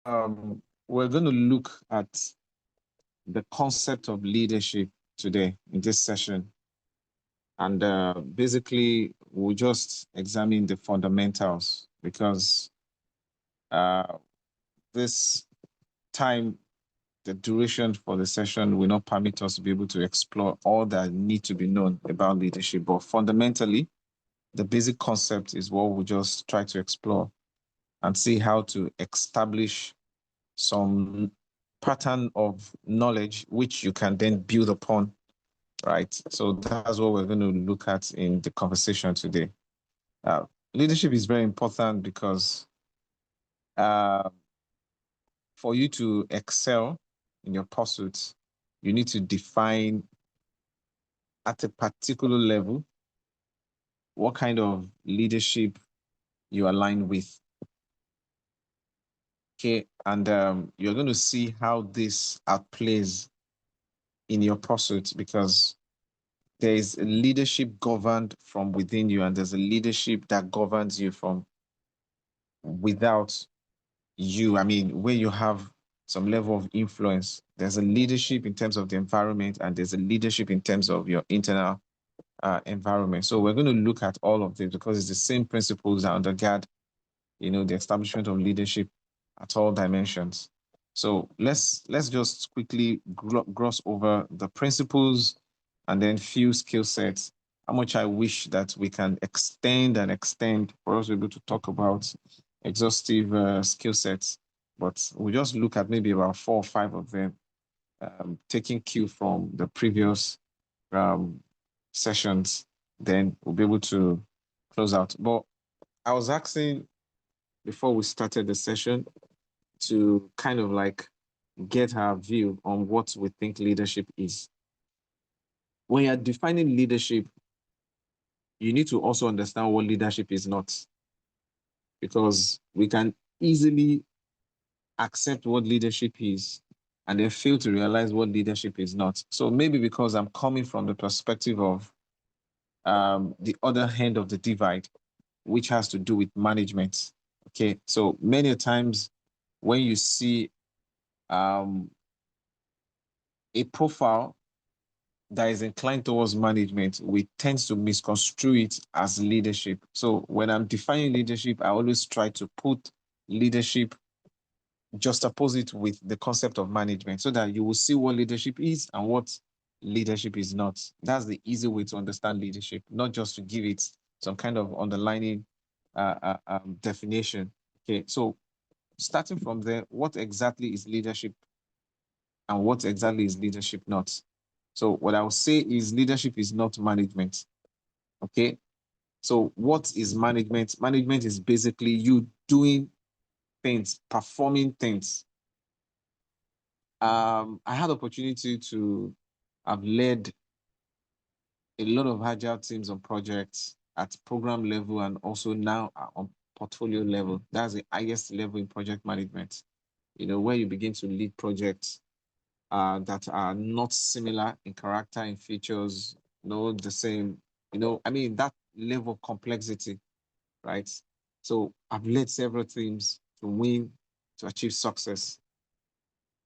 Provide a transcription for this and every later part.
we're going to look at the concept of leadership today in this session. And basically, we'll just examine the fundamentals because this time, the duration for the session will not permit us to be able to explore all that need to be known about leadership. But fundamentally, the basic concept is what we'll just try to explore and see how to establish some pattern of knowledge which you can then build upon, right? So that's what we're going to look at in the conversation today. Leadership is very important because for you to excel in your pursuits, you need to define at a particular level what kind of leadership you align with. Okay, and you're going to see how this outplays in your pursuit because there is a leadership governed from within you, and there's a leadership that governs you from without you. I mean, where you have some level of influence, there's a leadership in terms of the environment, and there's a leadership in terms of your internal environment. So we're going to look at all of this because it's the same principles that undergird, the establishment of leadership at all dimensions. So let's just quickly gloss over the principles and then few skill sets. How much I wish that we can extend for us to be able to talk about exhaustive skill sets, but we'll just look at maybe about 4 or 5 of them, taking cue from the previous sessions, then we'll be able to close out. But I was asking before we started the session to kind of like get our view on what we think leadership is. When you're defining leadership, you need to also understand what leadership is not, because we can easily accept what leadership is and then fail to realize what leadership is not. So maybe because I'm coming from the perspective of the other hand of the divide, which has to do with management. Okay, so many times when you see a profile that is inclined towards management, we tend to misconstrue it as leadership. So when I'm defining leadership, I always try to put leadership juxtapose it with the concept of management so that you will see what leadership is and what leadership is not. That's the easy way to understand leadership, not just to give it some kind of underlining definition. Okay, so starting from there, what exactly is leadership and what exactly is leadership not? So what I will say is leadership is not management. Okay, so what is management? Management is basically you doing things, performing things. I had opportunity to have led a lot of agile teams on projects at program level and also now on portfolio level. That's the highest level in project management, where you begin to lead projects that are not similar in character, in features, the same, I mean, that level of complexity, right? So I've led several teams to win, to achieve success.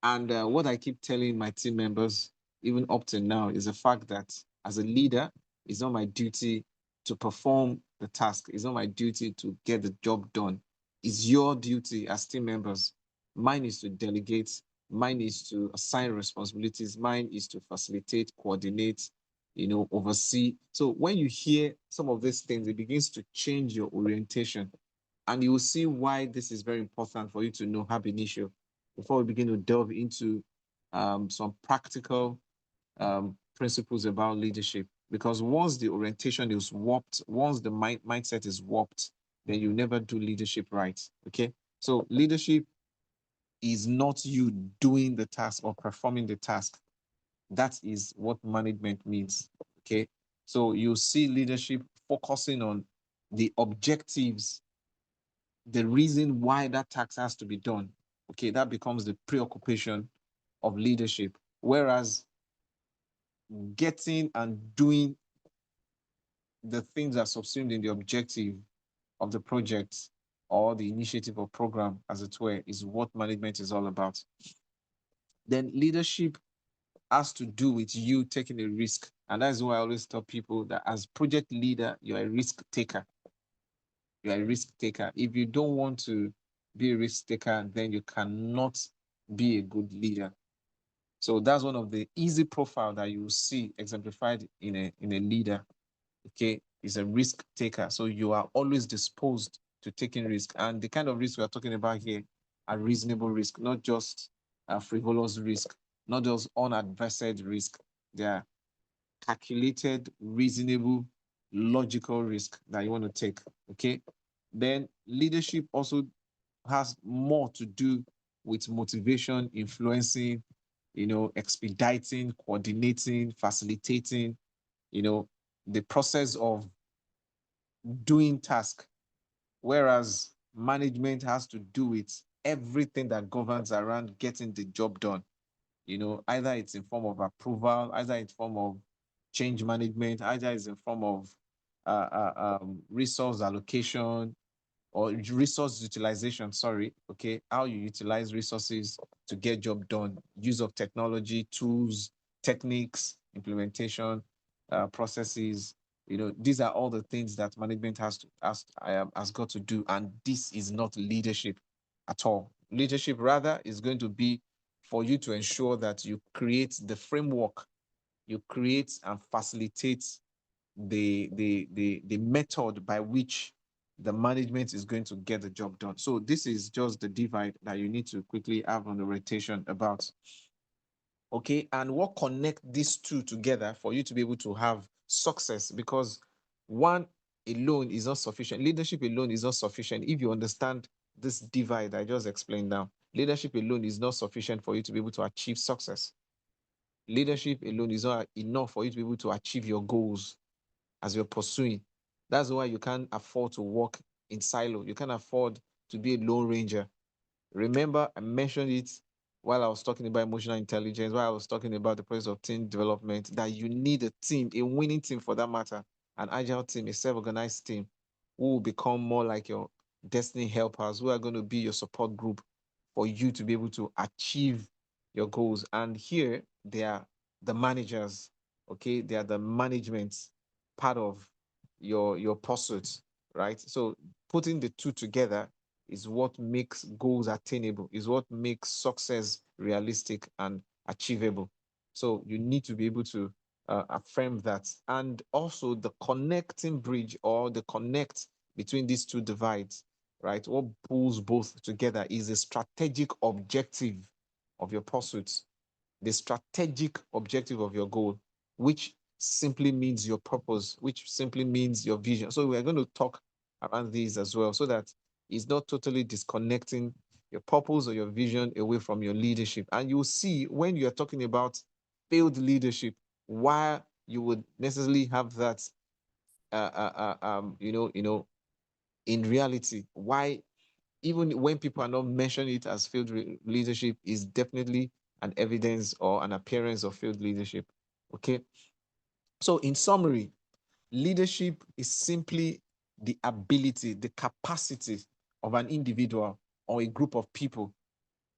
And what I keep telling my team members, even up to now, is the fact that as a leader, it's not my duty to perform the task. It's not my duty to get the job done. It's your duty as team members. Mine is to delegate. Mine is to assign responsibilities. Mine is to facilitate, coordinate, oversee. So when you hear some of these things, it begins to change your orientation. And you will see why this is very important for you to know ab initio before we begin to delve into some practical principles about leadership. Because once the orientation is warped, once the mindset is warped, then you never do leadership right. Okay, so leadership is not you doing the task or performing the task. That is what management means. Okay, so you see leadership focusing on the objectives, the reason why that task has to be done. Okay, that becomes the preoccupation of leadership. Whereas getting and doing the things that are subsumed in the objective of the project or the initiative or program, as it were, is what management is all about. Then leadership has to do with you taking a risk. And that's why I always tell people that as project leader, you're a risk taker. You're a risk taker. If you don't want to be a risk taker, then you cannot be a good leader. So that's one of the easy profile that you will see exemplified in a leader. Okay, is a risk taker. So you are always disposed to taking risk. And the kind of risk we are talking about here are reasonable risk, not just frivolous risk, not just unadversed risk. They are calculated, reasonable, logical risk that you want to take. Okay. Then leadership also has more to do with motivation, influencing, expediting, coordinating, facilitating, the process of doing task, whereas management has to do with everything that governs around getting the job done. Either it's in form of approval, either in form of change management, either it's in form of resource allocation, or resource utilization, sorry, okay, how you utilize resources to get job done, use of technology, tools, techniques, implementation, processes, these are all the things that management has got to do, and this is not leadership at all. Leadership rather is going to be for you to ensure that you create the framework, you create and facilitate the method by which the management is going to get the job done. So this is just the divide that you need to quickly have on the rotation about. Okay, and what connect these two together for you to be able to have success? Because one alone is not sufficient. Leadership alone is not sufficient. If you understand this divide I just explained now, leadership alone is not sufficient for you to be able to achieve success. Leadership alone is not enough for you to be able to achieve your goals as you're pursuing. That's why you can't afford to work in silo. You can't afford to be a lone ranger. Remember, I mentioned it while I was talking about emotional intelligence, while I was talking about the process of team development, that you need a team, a winning team for that matter, an agile team, a self-organized team, who will become more like your destiny helpers, who are going to be your support group for you to be able to achieve your goals. And here they are the managers, okay? They are the management part of your pursuit, right? So putting the two together is what makes goals attainable, is what makes success realistic and achievable. So you need to be able to affirm that. And also the connecting bridge, or the connect between these two divides, right? What pulls both together is a strategic objective of your pursuits, the strategic objective of your goal, which simply means your purpose, which simply means your vision. So we're going to talk around these as well, so that it's not totally disconnecting your purpose or your vision away from your leadership. And you'll see when you're talking about failed leadership, why you would necessarily have that, in reality, why even when people are not mentioning it as failed leadership, is definitely an evidence or an appearance of failed leadership. Okay. So in summary, leadership is simply the ability, the capacity of an individual or a group of people.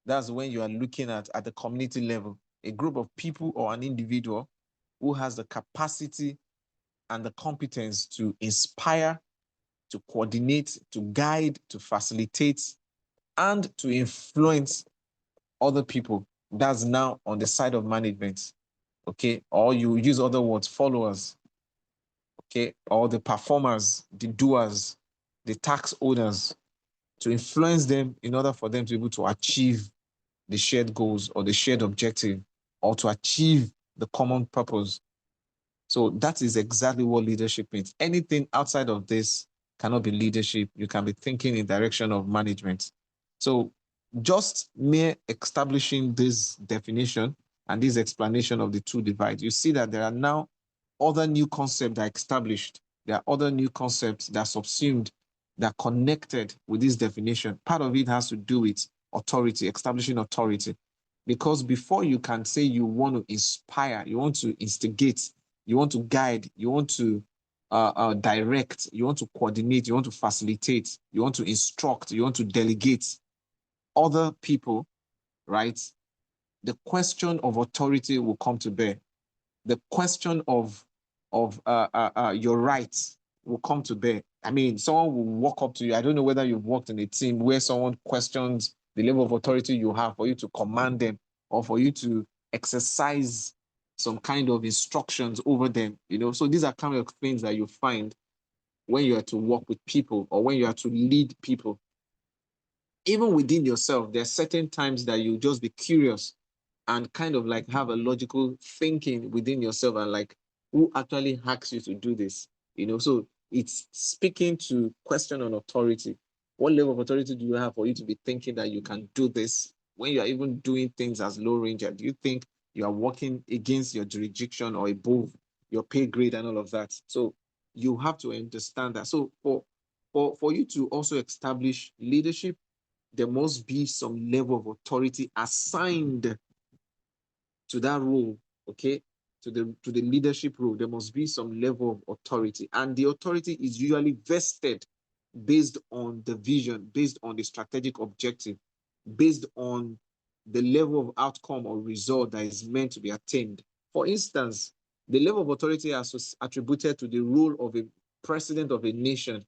That's when you are looking at the community level, a group of people or an individual who has the capacity and the competence to inspire, to coordinate, to guide, to facilitate, and to influence other people. That's now on the side of management. Okay. Or you use other words, followers. Okay. Or the performers, the doers, the tax owners, to influence them in order for them to be able to achieve the shared goals or the shared objective, or to achieve the common purpose. So that is exactly what leadership means. Anything outside of this cannot be leadership. You can be thinking in direction of management. So just mere establishing this definition and this explanation of the two divides, you see that there are now other new concepts that are established. There are other new concepts that are subsumed, that are connected with this definition. Part of it has to do with authority, establishing authority. Because before you can say you want to inspire, you want to instigate, you want to guide, you want to direct, you want to coordinate, you want to facilitate, you want to instruct, you want to delegate other people, right? The question of authority will come to bear. The question of your rights will come to bear. I mean, someone will walk up to you. I don't know whether you've worked in a team where someone questions the level of authority you have for you to command them or for you to exercise some kind of instructions over them. So these are kind of things that you find when you are to work with people or when you are to lead people. Even within yourself, there are certain times that you just be curious and kind of like have a logical thinking within yourself and like, who actually asks you to do this? So it's speaking to question on authority. What level of authority do you have for you to be thinking that you can do this when you are even doing things as low ranger? Do you think you are working against your jurisdiction or above your pay grade and all of that? So you have to understand that. So for you to also establish leadership, there must be some level of authority assigned to that role, okay, to the leadership role. There must be some level of authority, and the authority is usually vested based on the vision, based on the strategic objective, based on the level of outcome or result that is meant to be attained. For instance, the level of authority attributed to the role of a president of a nation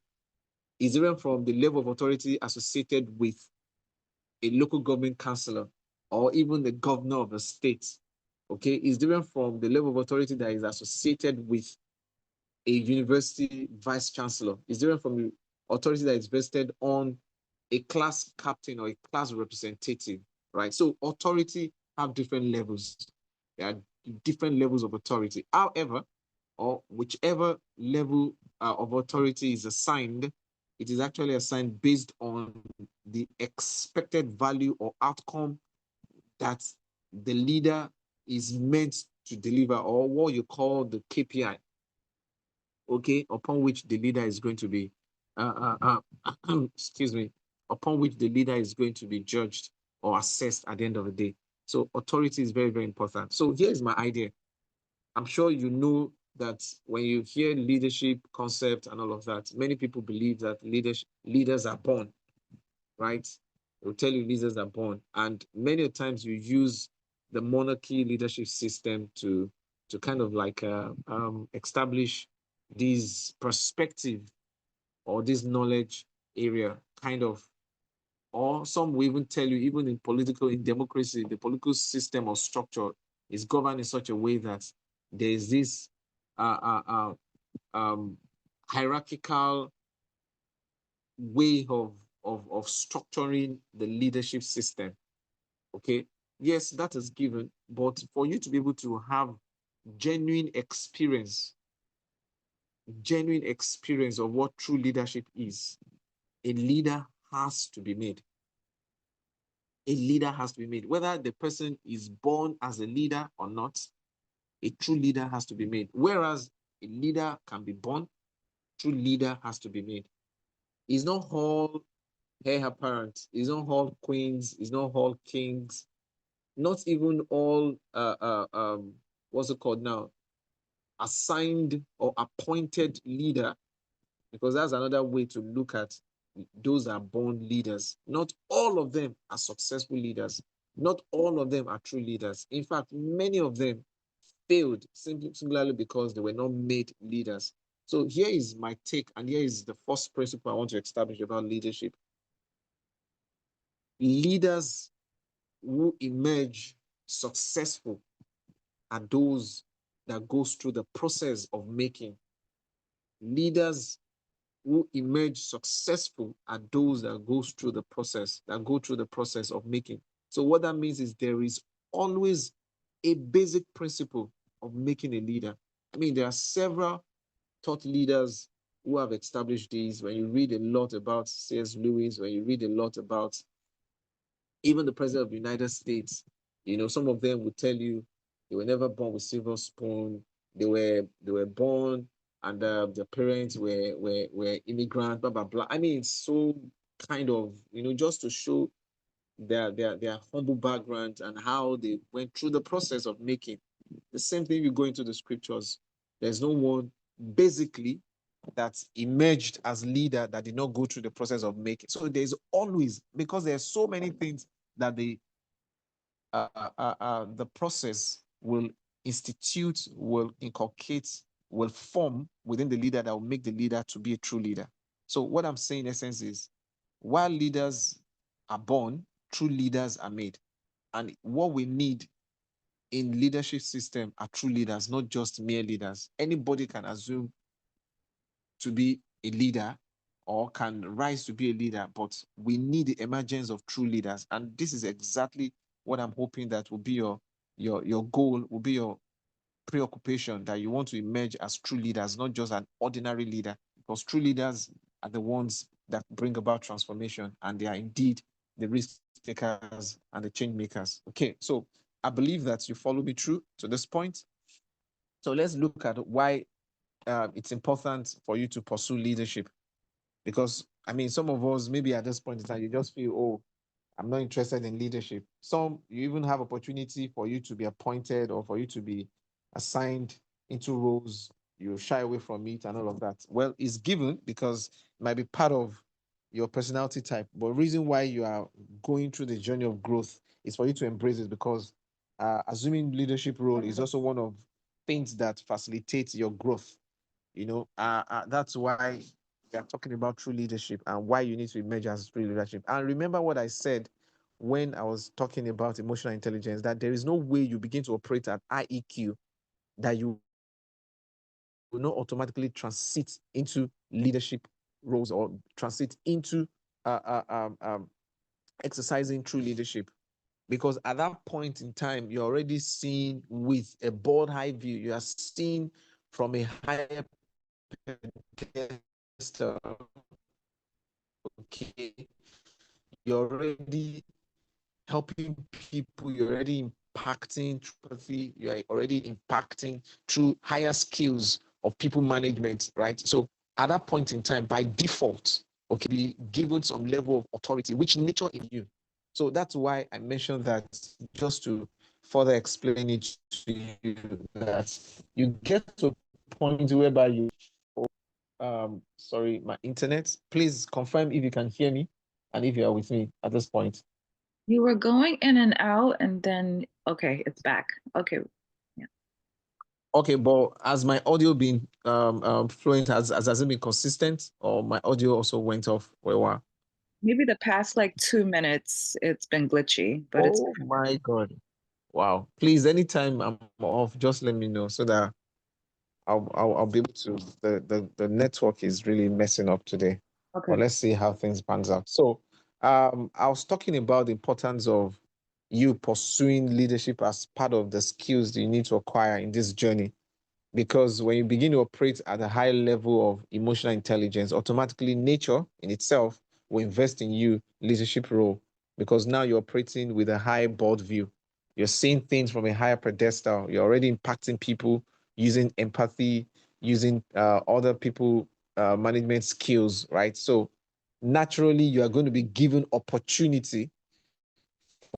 is different from the level of authority associated with a local government councillor or even the governor of a state. Okay, is different from the level of authority that is associated with a university vice chancellor. It's different from the authority that is vested on a class captain or a class representative, right? So authority have different levels. There are different levels of authority. However, or whichever level of authority is assigned, it is actually assigned based on the expected value or outcome that the leader is meant to deliver, or what you call the KPI, okay, upon which the leader is going to be, excuse me, upon which the leader is going to be judged or assessed at the end of the day. So authority is very, very important. So here's my idea. I'm sure you know that when you hear leadership concept and all of that, many people believe that leaders are born, right? They'll tell you leaders are born. And many times you use the monarchy leadership system to kind of like establish this perspective or this knowledge area kind of, or some will even tell you, even in democracy, the political system or structure is governed in such a way that there is this uh, uh, uh, um, hierarchical way of structuring the leadership system. Okay, yes, that is given, but for you to be able to have genuine experience, genuine experience of what true leadership is, a leader has to be made. A leader has to be made. Whether the person is born as a leader or not, a true leader has to be made. Whereas a leader can be born, true leader has to be made. It's not all heir apparent. It's not all queens. It's not all kings. Not even all what's it called now? Assigned or appointed leader, because that's another way to look at those are born leaders. Not all of them are successful leaders. Not all of them are true leaders. In fact, many of them failed singularly because they were not made leaders. So here is my take, and here is the first principle I want to establish about leadership. Leaders who emerge successful are those that goes through the process of making. Leaders who emerge successful are those that go through the process of making. So what that means is there is always a basic principle of making a leader. I mean, there are several thought leaders who have established these. When you read a lot about C.S. Lewis, when you read a lot about even the president of the United States, some of them would tell you they were never born with silver spoon. They were born and their parents were immigrants, blah blah blah. I mean, it's so kind of just to show their humble background and how they went through the process of making. The same thing you go into the scriptures. There's no one basically that emerged as leader that did not go through the process of making. So there's always, because there's so many things that the process will institute, will inculcate, will form within the leader that will make the leader to be a true leader. So what I'm saying in essence is, while leaders are born, true leaders are made. And what we need in leadership system are true leaders, not just mere leaders. Anybody can assume to be a leader or can rise to be a leader, but we need the emergence of true leaders. And this is exactly what I'm hoping that will be your goal, will be your preoccupation, that you want to emerge as true leaders, not just an ordinary leader, because true leaders are the ones that bring about transformation, and they are indeed the risk takers and the change makers. Okay, so I believe that you follow me through to this point. So let's look at why it's important for you to pursue leadership. Because, I mean, some of us, maybe at this point in time, you just feel, oh, I'm not interested in leadership. Some, you even have opportunity for you to be appointed or for you to be assigned into roles. You shy away from it and all of that. Well, it's given because it might be part of your personality type. But the reason why you are going through the journey of growth is for you to embrace it, because assuming leadership role is also one of things that facilitates your growth. That's why we are talking about true leadership and why you need to emerge as true leadership. And remember what I said when I was talking about emotional intelligence, that there is no way you begin to operate at high EQ that you will not automatically transit into leadership roles or transit into exercising true leadership. Because at that point in time, you're already seeing with a broad high view, you are seeing from a higher pedestal. Okay, you're already helping people, you're already impacting through empathy, you're already impacting through higher skills of people management, right? So at that point in time, by default, okay, be given some level of authority, which nature in you. So that's why I mentioned that, just to further explain it to you, that you get to a point whereby you, sorry, my internet, please confirm if you can hear me and if you are with me at this point. You were going in and out, and then, okay, it's back. Okay. Yeah. Okay, but has my audio been fluent? Has it been consistent, or my audio also went off for a while? Maybe the past like 2 minutes, it's been glitchy, but it's Oh my God. Wow. Please, anytime I'm off, just let me know so that I'll be able to. The network is really messing up today. okay. But let's see how things pans out. So I was talking about the importance of you pursuing leadership as part of the skills that you need to acquire in this journey. Because when you begin to operate at a high level of emotional intelligence, automatically nature in itself will invest in you leadership role, because now you're operating with a high board view. You're seeing things from a higher pedestal. You're already impacting people using empathy, using other people management skills, right? So naturally, you are going to be given opportunity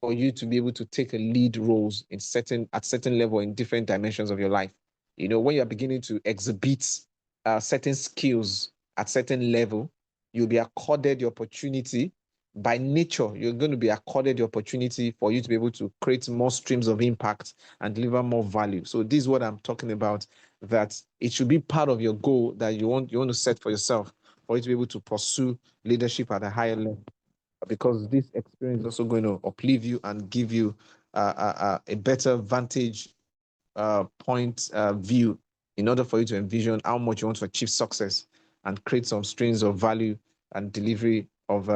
for you to be able to take a lead roles at certain level in different dimensions of your life. When you're beginning to exhibit certain skills at certain level, you'll be accorded the opportunity. By nature, you're going to be accorded the opportunity for you to be able to create more streams of impact and deliver more value. So this is what I'm talking about, that it should be part of your goal that you want to set for yourself, for you to be able to pursue leadership at a higher level, because this experience is also going to uplift you and give you a better vantage point view, in order for you to envision how much you want to achieve success and create some streams of value and delivery of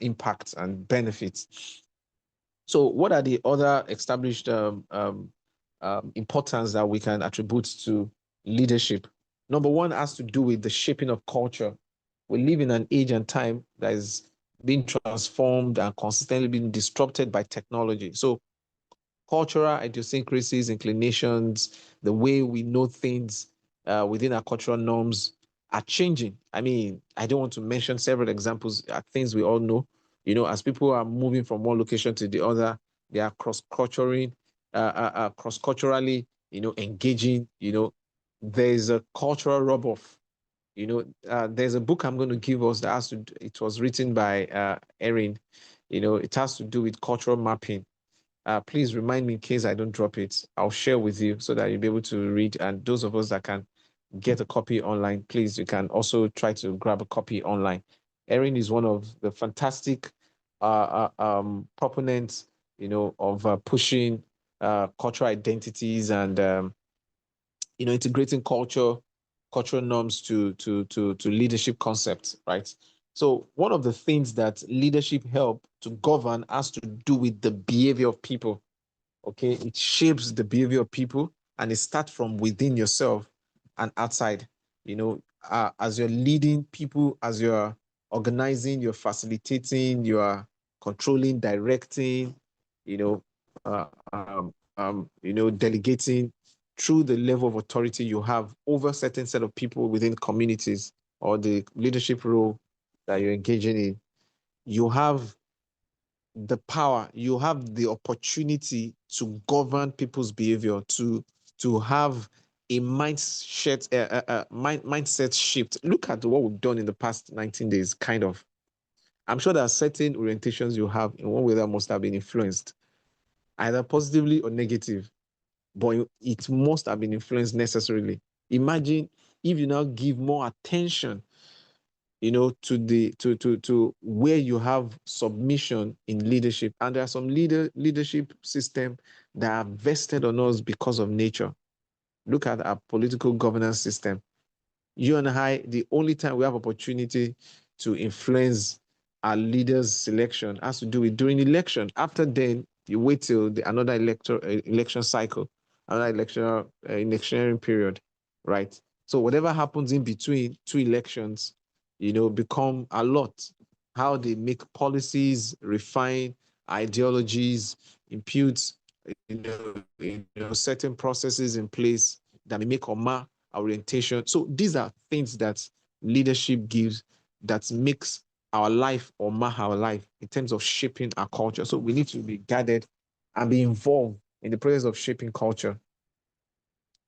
impact and benefits. So what are the other established importance that we can attribute to leadership? Number one has to do with the shaping of culture. We live in an age and time that is being transformed and consistently being disrupted by technology. So cultural idiosyncrasies, inclinations, the way we know things within our cultural norms are changing. I mean, I don't want to mention several examples, things we all know. As people are moving from one location to the other, they are cross-culturally, engaging. There's a cultural rub-off. There's a book I'm going to give us that has to. It was written by Erin. It has to do with cultural mapping. Please remind me in case I don't drop it. I'll share with you so that you'll be able to read. And those of us that can get a copy online, please, you can also try to grab a copy online. Erin is one of the fantastic proponents, of pushing cultural identities and integrating cultural norms to leadership concepts, right? So one of the things that leadership help to govern has to do with the behavior of people. Okay, it shapes the behavior of people, and it starts from within yourself and outside. As you're leading people, as you're organizing, you're facilitating, you are controlling, directing, you know delegating through the level of authority you have over a certain set of people within communities, or the leadership role that you're engaging in. You have the power, you have the opportunity to govern people's behavior, to have a mindset shift. Look at what we've done in the past 19 days, kind of. I'm sure there are certain orientations you have in one way that must have been influenced, either positively or negative, but it must have been influenced necessarily. Imagine if you now give more attention, to where you have submission in leadership. And there are some leadership system that are vested on us because of nature. Look at our political governance system. You and I, the only time we have opportunity to influence our leaders' selection has to do with during election. After then, you wait till another election cycle, another electionary period, right? So whatever happens in between two elections, become a lot. How they make policies, refine ideologies, impute, certain processes in place that may make or mar orientation. So these are things that leadership gives that makes our life or mar our life in terms of shaping our culture. So we need to be guided and be involved in the process of shaping culture.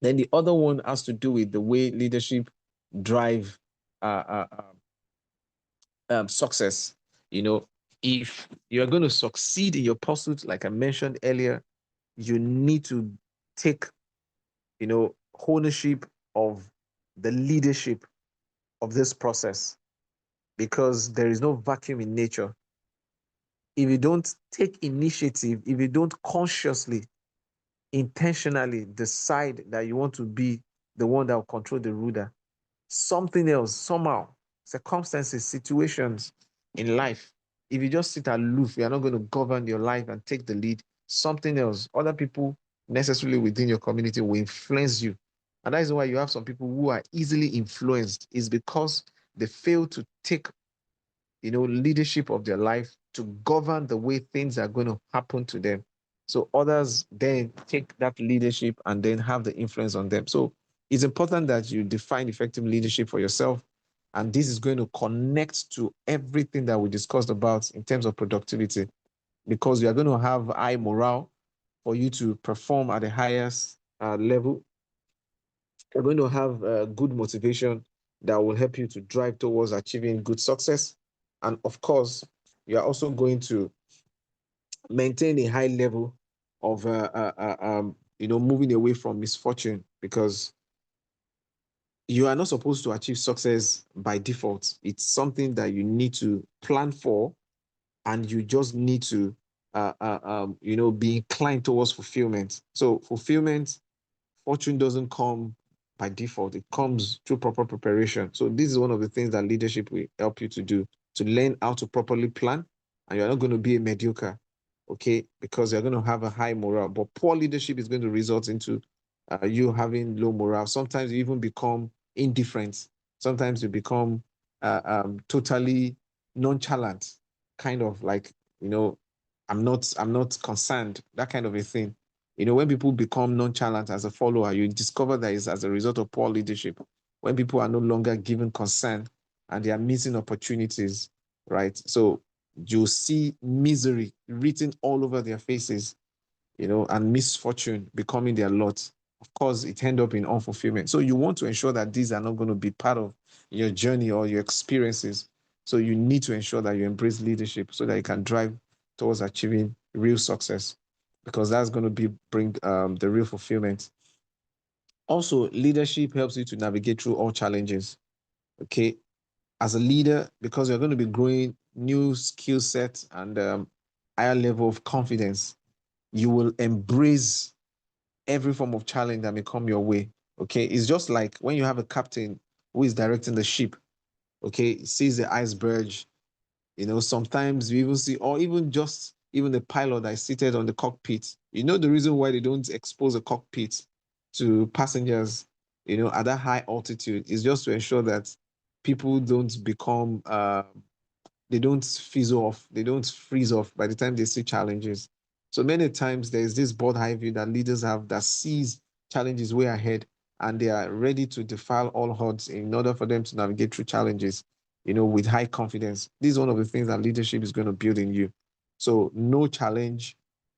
Then the other one has to do with the way leadership drive success. If you're going to succeed in your pursuit, like I mentioned earlier, you need to take ownership of the leadership of this process, because there is no vacuum in nature. If you don't take initiative, if you don't consciously, intentionally decide that you want to be the one that will control the ruler, something else, somehow, circumstances, situations in life, if you just sit aloof, you're not going to govern your life and take the lead. Something else, other people necessarily within your community will influence you. And that is why you have some people who are easily influenced, is because they fail to take leadership of their life to govern the way things are going to happen to them. So others then take that leadership and then have the influence on them. So it's important that you define effective leadership for yourself. And this is going to connect to everything that we discussed about in terms of productivity, because you are going to have high morale for you to perform at the highest level. You're going to have good motivation that will help you to drive towards achieving good success. And of course, you are also going to maintain a high level of, moving away from misfortune, because you are not supposed to achieve success by default. It's something that you need to plan for, and you just need to, be inclined towards fulfillment. So fulfillment, fortune doesn't come by default. It comes through proper preparation. So this is one of the things that leadership will help you to do, to learn how to properly plan. And you're not going to be a mediocre, okay? Because you're going to have a high morale. But poor leadership is going to result into you having low morale. Sometimes you even become indifferent. Sometimes you become totally nonchalant, kind of like, I'm not concerned, that kind of a thing. When people become nonchalant as a follower, you discover that it's as a result of poor leadership. When people are no longer given concern and they are missing opportunities, right? So you see misery written all over their faces, and misfortune becoming their lot. of course, it end up in unfulfillment. So you want to ensure that these are not going to be part of your journey or your experiences. So you need to ensure that you embrace leadership so that you can drive towards achieving real success, because that's going to be bring the real fulfillment. Also, leadership helps you to navigate through all challenges. Okay, as a leader, because you're going to be growing new skill sets and higher level of confidence, you will embrace every form of challenge that may come your way. Okay, it's just like when you have a captain who is directing the ship. Okay, sees the iceberg. Sometimes you even see, or even just even the pilot that is seated on the cockpit. The reason why they don't expose the cockpit to passengers, at that high altitude is just to ensure that people don't become they don't fizzle off, they don't freeze off by the time they see challenges. So many times there's this board high view that leaders have that sees challenges way ahead, and they are ready to defy all odds in order for them to navigate through challenges, with high confidence. This is one of the things that leadership is going to build in you. So no challenge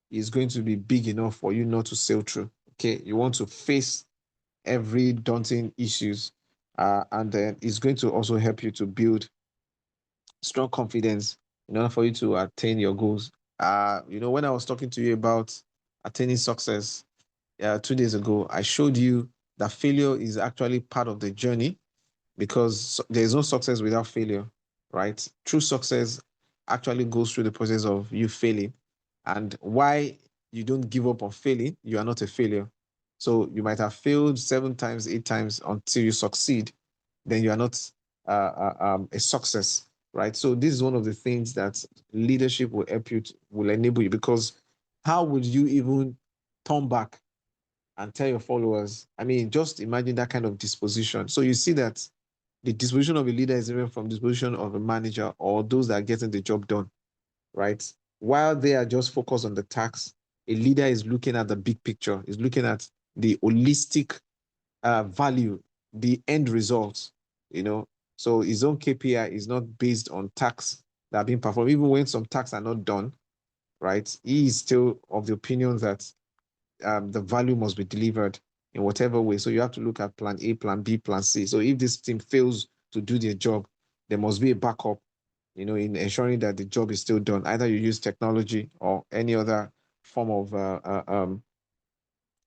is going to be big enough for you not to sail through. Okay, you want to face every daunting issues, and then it's going to also help you to build strong confidence in order for you to attain your goals. When I was talking to you about attaining success 2 days ago, I showed you that failure is actually part of the journey, because there is no success without failure, right? True success actually goes through the process of you failing. And why you don't give up on failing, you are not a failure. So you might have failed 7 times, 8 times until you succeed, then you are not a success, right? So this is one of the things that leadership will help you, will enable you, because how would you even turn back and tell your followers? I mean, just imagine that kind of disposition. So you see that the disposition of a leader is different from the disposition of a manager or those that are getting the job done, right? While they are just focused on the task, a leader is looking at the big picture, is looking at the holistic value, the end results, you know. So his own KPI is not based on tasks that are being performed, even when some tasks are not done, right? He is still of the opinion that the value must be delivered in whatever way. So you have to look at plan A, plan B, plan C. So if this team fails to do their job, there must be a backup, in ensuring that the job is still done. Either you use technology or any other form of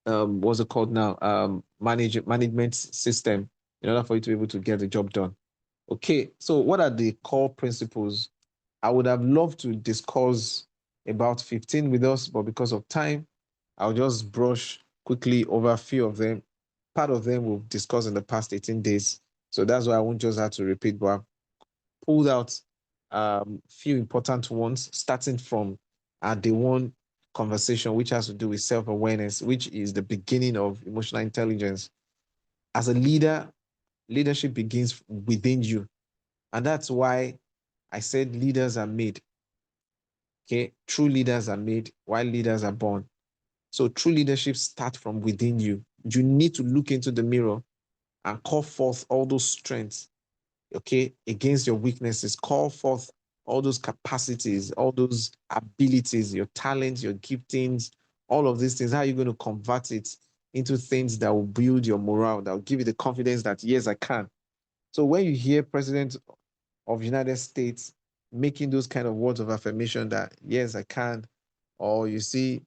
what's it called now? Management system in order for you to be able to get the job done. Okay, so what are the core principles? I would have loved to discuss about 15 with us, but because of time, I'll just brush quickly over a few of them. Part of them we've discussed in the past 18 days. So that's why I won't just have to repeat, but I've pulled out few important ones, starting from our day one conversation, which has to do with self-awareness, which is the beginning of emotional intelligence. As a leader, leadership begins within you. And that's why I said leaders are made. Okay. True leaders are made while leaders are born. So true leadership starts from within you. You need to look into the mirror and call forth all those strengths, okay, against your weaknesses. Call forth all those capacities, all those abilities, your talents, your giftings, all of these things. How are you going to convert it into things that will build your morale, that will give you the confidence that, yes, I can. So when you hear President of United States making those kind of words of affirmation that, yes, I can, or you see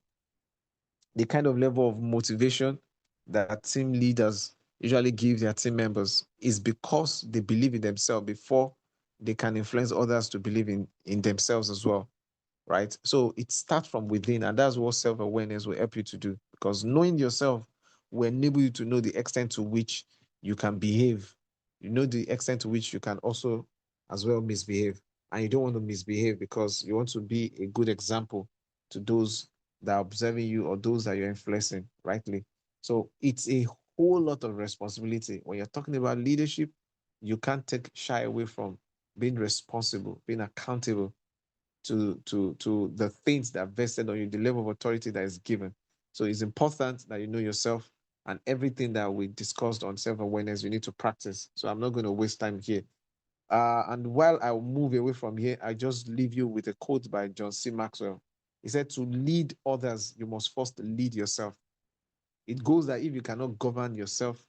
the kind of level of motivation that team leaders usually give their team members, is because they believe in themselves before they can influence others to believe in themselves as well, right? So it starts from within, and that's what self-awareness will help you to do, because knowing yourself will enable you to know the extent to which you can behave, the extent to which you can also as well misbehave. And you don't want to misbehave because you want to be a good example to those that are observing you or those that you're influencing rightly. So it's a whole lot of responsibility. When you're talking about leadership, you can't take shy away from being responsible, being accountable to the things that are vested on you, the level of authority that is given. So it's important that you know yourself, and everything that we discussed on self-awareness, you need to practice. So I'm not going to waste time here. And while I move away from here, I just leave you with a quote by John C. Maxwell. He said, to lead others, you must first lead yourself. It goes that if you cannot govern yourself,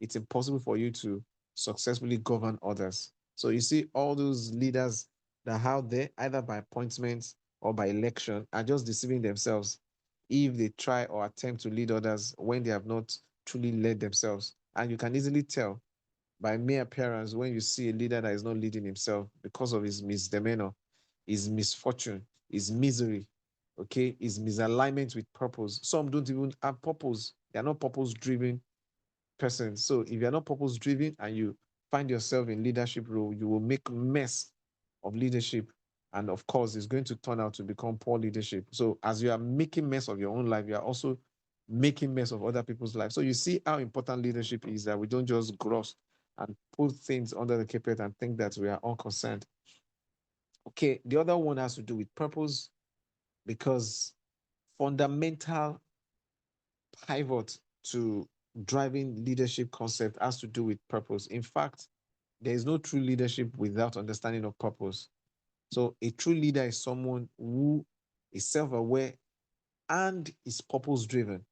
it's impossible for you to successfully govern others. So you see all those leaders that are out there, either by appointment or by election, are just deceiving themselves if they try or attempt to lead others when they have not truly led themselves. And you can easily tell by mere appearance when you see a leader that is not leading himself because of his misdemeanor, his misfortune, his misery, okay, his misalignment with purpose. Some don't even have purpose. They are not purpose driven person. So if you're not purpose driven and you find yourself in leadership role, you will make mess of leadership. And of course, it's going to turn out to become poor leadership. So as you are making mess of your own life, you are also making mess of other people's life. So you see how important leadership is, that we don't just gross and put things under the carpet and think that we are unconcerned. Okay, the other one has to do with purpose, because fundamental pivot to driving leadership concept has to do with purpose. In fact, there is no true leadership without understanding of purpose. So a true leader is someone who is self-aware and is purpose-driven.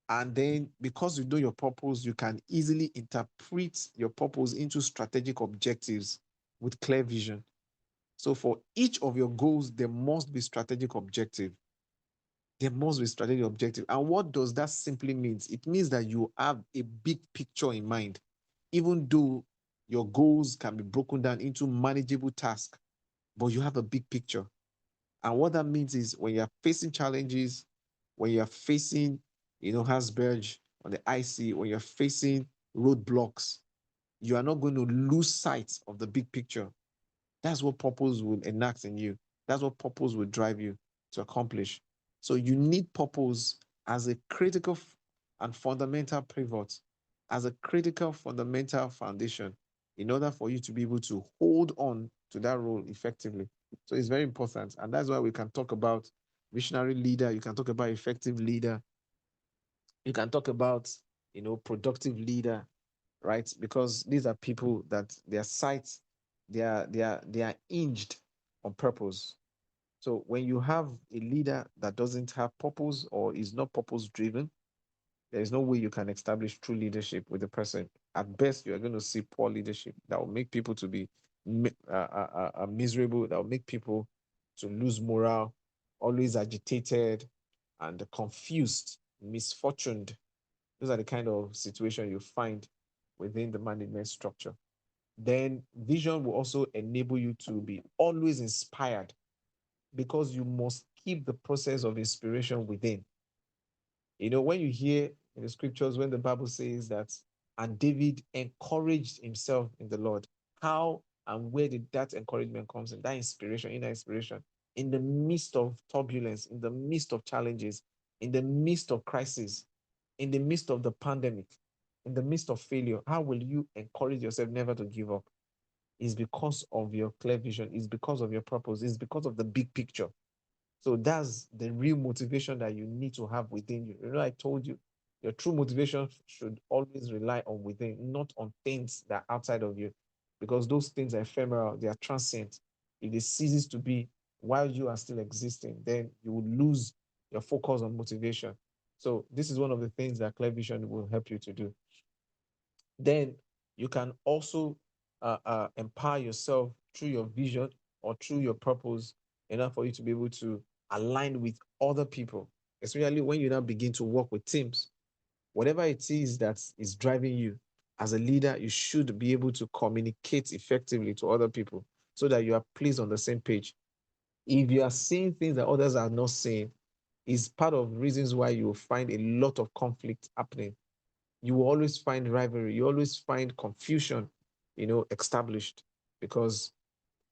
And then because you know your purpose, you can easily interpret your purpose into strategic objectives with clear vision. So for each of your goals, there must be strategic objective. There must be strategic objective. And what does that simply mean? It means that you have a big picture in mind, even though your goals can be broken down into manageable tasks, but you have a big picture. And what that means is when you're facing challenges, when you're facing, Hasberg on the IC, when you're facing roadblocks, you are not going to lose sight of the big picture. That's what purpose will enact in you. That's what purpose will drive you to accomplish. So you need purpose as a critical and fundamental pivot, as a critical fundamental foundation in order for you to be able to hold on to that role effectively. So it's very important. And that's why we can talk about visionary leader, you can talk about effective leader, you can talk about, productive leader, right? Because these are people that their sights, they are hinged on purpose. So when you have a leader that doesn't have purpose or is not purpose driven, there is no way you can establish true leadership with the person. At best, you are going to see poor leadership that will make people to be miserable, that will make people to lose morale, always agitated and confused, misfortuned. Those are the kind of situation you find within the management structure. Then vision will also enable you to be always inspired, because you must keep the process of inspiration within. When you hear in the scriptures, when the Bible says that, and David encouraged himself in the Lord, how and where did that encouragement comes in? That inspiration, in the midst of turbulence, in the midst of challenges, in the midst of crisis, in the midst of the pandemic, in the midst of failure, how will you encourage yourself never to give up? It's because of your clear vision, it's because of your purpose, it's because of the big picture. So that's the real motivation that you need to have within you. I told you, your true motivation should always rely on within, not on things that are outside of you, because those things are ephemeral, they are transient. If it ceases to be while you are still existing, then you will lose your focus on motivation. So this is one of the things that clear vision will help you to do. Then you can also empower yourself through your vision or through your purpose, in order for you to be able to align with other people, especially when you now begin to work with teams. Whatever it is that is driving you as a leader, you should be able to communicate effectively to other people so that you are pleased on the same page. If you are seeing things that others are not seeing, is part of reasons why you will find a lot of conflict happening. You will always find rivalry, you always find confusion, established, because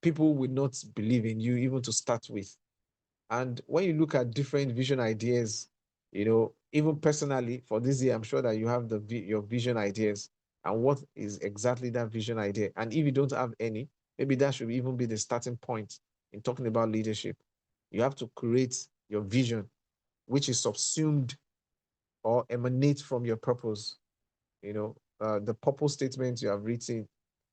people will not believe in you even to start with. And when you look at different vision ideas, even personally for this year, I'm sure that you have your vision ideas and what is exactly that vision idea. And if you don't have any, maybe that should even be the starting point in talking about leadership. You have to create your vision, which is subsumed or emanates from your purpose. The purpose statement you have written,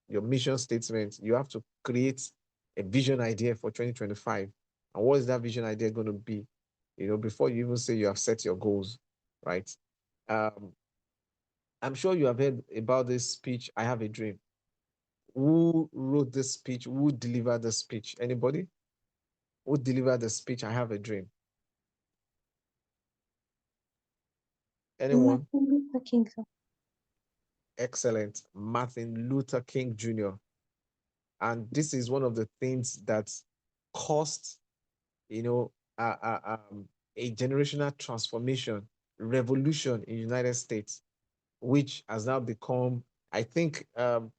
your mission statement, you have to create a vision idea for 2025. And what is that vision idea going to be? Before you even say you have set your goals, right? Um, I'm sure you have heard about this speech, I Have a Dream. Who wrote this speech? Who delivered the speech? Anybody? Who delivered the speech, I Have a Dream? Anyone? Martin Luther King, sir. Excellent. Martin Luther King Jr. And this is one of the things that caused, you know, uh, uh, um, a generational transformation, revolution in the United States, which has now become, I think,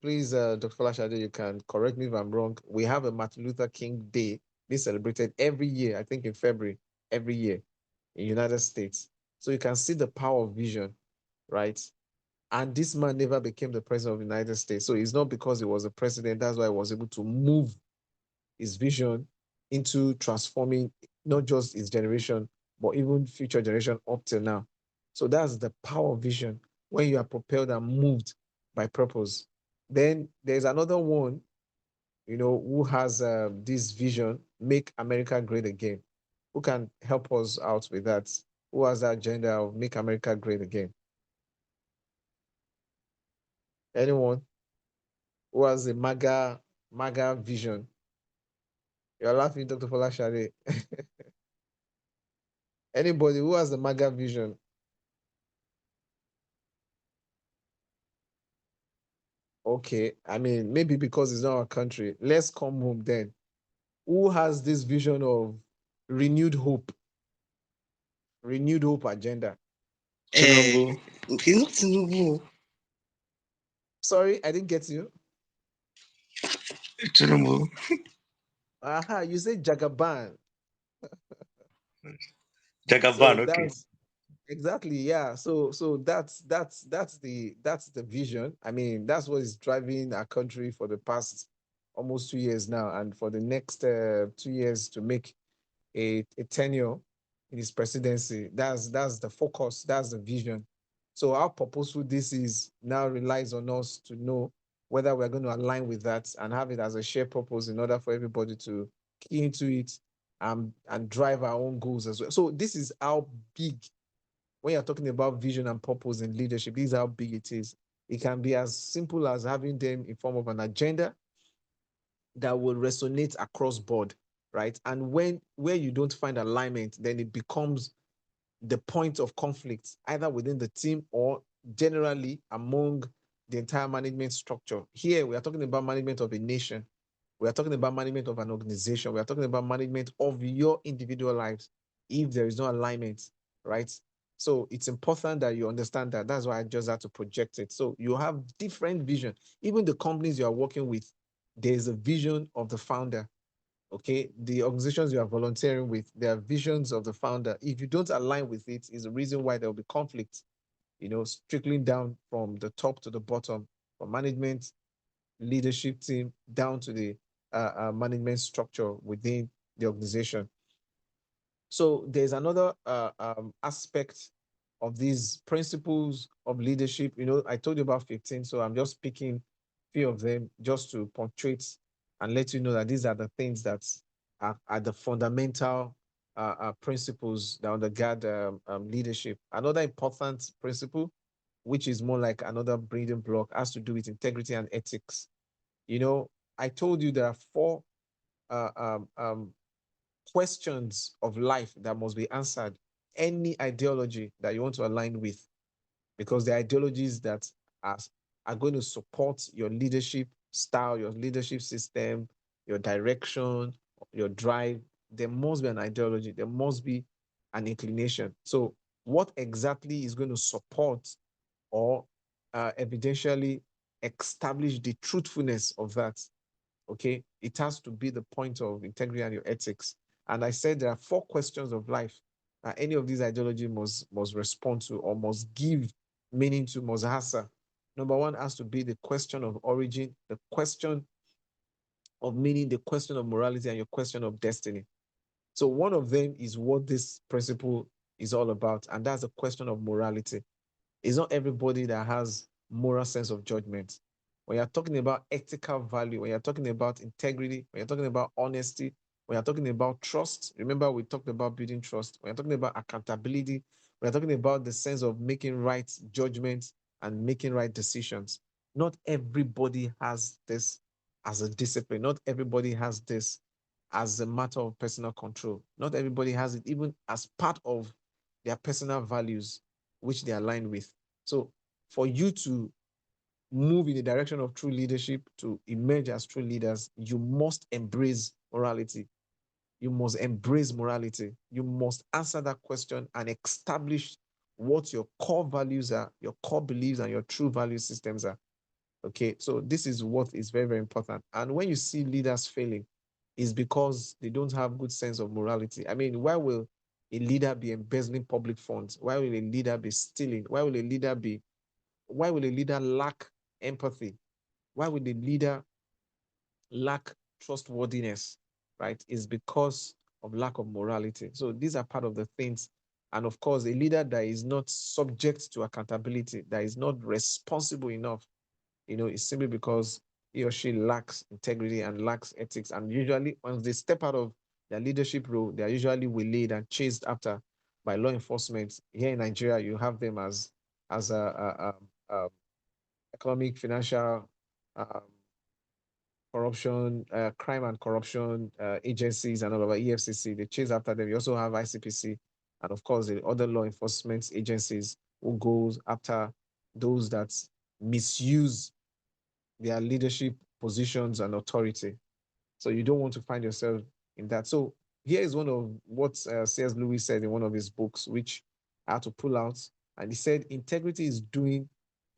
please, Dr. Falashade, you can correct me if I'm wrong. We have a Martin Luther King Day being celebrated every year, I think in February, every year in the United States. So you can see the power of vision, right? And this man never became the president of the United States. So it's not because he was a president, that's why he was able to move his vision into transforming not just his generation, but even future generation up till now. So that's the power of vision when you are propelled and moved by purpose. Then there's another one, who has this vision, make America great again. Who can help us out with that? Who has that agenda of make America great again? Anyone who has a MAGA vision? You're laughing, Dr. Folashade. Anybody who has the MAGA vision? Okay, I mean, maybe because it's not our country. Let's come home then. Who has this vision of renewed hope, renewed hope agenda? Tinubu. He's not Tinubu. Sorry, I didn't get you. Tinubu. Aha, you say Jagaban. Jagaban, So okay. that's exactly, yeah. So that's the vision. I mean, that's what is driving our country for the past almost 2 years now, and for the next 2 years to make a tenure in his presidency. That's the focus. That's the vision. So how purposeful this is now relies on us to know whether we're going to align with that and have it as a shared purpose in order for everybody to key into it and drive our own goals as well. So this is how big, when you're talking about vision and purpose in leadership, this is how big it is. It can be as simple as having them in form of an agenda that will resonate across board, right? And when where you don't find alignment, then it becomes the point of conflict, either within the team or generally among the entire management structure. Here, we are talking about management of a nation. We are talking about management of an organization. We are talking about management of your individual lives. If there is no alignment, right? So it's important that you understand that. That's why I just had to project it. So you have different vision. Even the companies you are working with, there's a vision of the founder. Okay, the organizations you are volunteering with, their visions of the founder. If you don't align with it, is the reason why there will be conflict. Trickling down from the top to the bottom, from management, leadership team, down to the management structure within the organization. So there's another aspect of these principles of leadership. I told you about 15, so I'm just picking a few of them just to punctuate and let you know that these are the things that are the fundamental principles that undergird leadership. Another important principle, which is more like another building block, has to do with integrity and ethics. I told you there are four uh, um, um, questions of life that must be answered. Any ideology that you want to align with, because the ideologies that are, are going to support your leadership style, your leadership system, your direction, your drive, there must be an ideology, there must be an inclination. So, what exactly is going to support or evidentially establish the truthfulness of that? Okay, it has to be the point of integrity and your ethics. And I said there are four questions of life that any of these ideology must respond to or must give meaning to, must answer. Number one has to be the question of origin, the question of meaning, the question of morality, and your question of destiny. So one of them is what this principle is all about, and that's the question of morality. It's not everybody that has moral sense of judgment. When you're talking about ethical value, when you're talking about integrity, when you're talking about honesty, We are talking about trust. Remember, we talked about building trust. We are talking about accountability. We are talking about the sense of making right judgments and making right decisions. Not everybody has this as a discipline. Not everybody has this as a matter of personal control. Not everybody has it even as part of their personal values, which they align with. So for you to move in the direction of true leadership, to emerge as true leaders, you must embrace morality. You must embrace morality. You must answer that question and establish what your core values are, your core beliefs, and your true value systems are. Okay, so this is what is very, very important. And when you see leaders failing, is because they don't have good sense of morality. I mean, why will a leader be embezzling public funds? Why will a leader be stealing? Why will a leader lack empathy? Why will a leader lack trustworthiness, right? Is because of lack of morality. So these are part of the things. And of course, a leader that is not subject to accountability, that is not responsible enough, is simply because he or she lacks integrity and lacks ethics. And usually, once they step out of their leadership role, they are usually waylaid and chased after by law enforcement. Here in Nigeria, you have them as a economic, financial, um, corruption, crime and corruption agencies and all of our EFCC. They chase after them. You also have ICPC, and of course the other law enforcement agencies who goes after those that misuse their leadership positions and authority. So you don't want to find yourself in that. So here is one of what C.S. Lewis said in one of his books, which I had to pull out. And he said, integrity is doing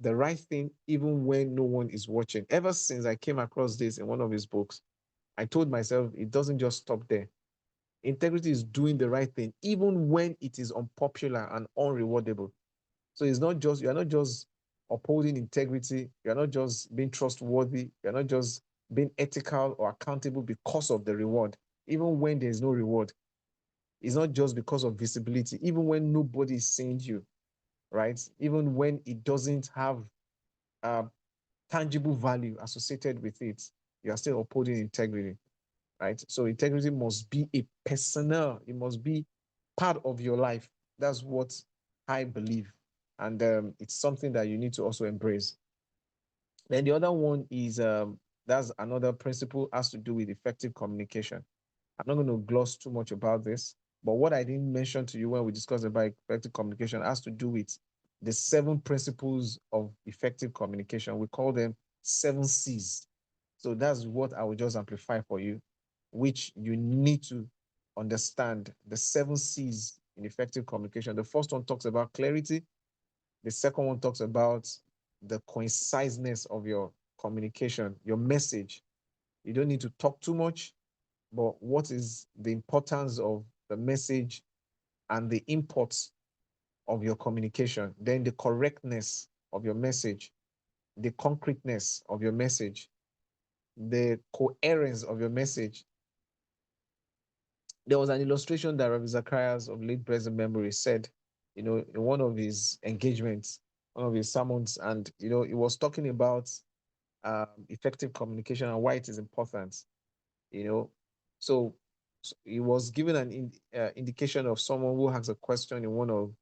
the right thing even when no one is watching. Ever since I came across this in one of his books, I told myself it doesn't just stop there. Integrity is doing the right thing even when it is unpopular and unrewardable. So it's not just, you're not just upholding integrity, you're not just being trustworthy, you're not just being ethical or accountable because of the reward, even when there's no reward. It's not just because of visibility, even when nobody is seeing you, right? Even when it doesn't have a tangible value associated with it, you are still upholding integrity, right? So integrity must be a personnel, it must be part of your life. That's what I believe. And it's something that you need to also embrace. Then the other one is that's another principle, has to do with effective communication. I'm not going to gloss too much about this, but what I didn't mention to you when we discussed about effective communication has to do with the 7 principles of effective communication. We call them 7 C's. So that's what I will just amplify for you, which you need to understand, the 7 C's in effective communication. The first one talks about clarity. The second one talks about the conciseness of your communication, your message. You don't need to talk too much, but what is the importance of the message and the imports of your communication? Then the correctness of your message, the concreteness of your message, the coherence of your message. There was an illustration that Rabbi Zacharias of late present memory said, in one of his engagements, one of his sermons, and he was talking about effective communication and why it is important. you know. So, he was given an indication of someone who asked a question in one of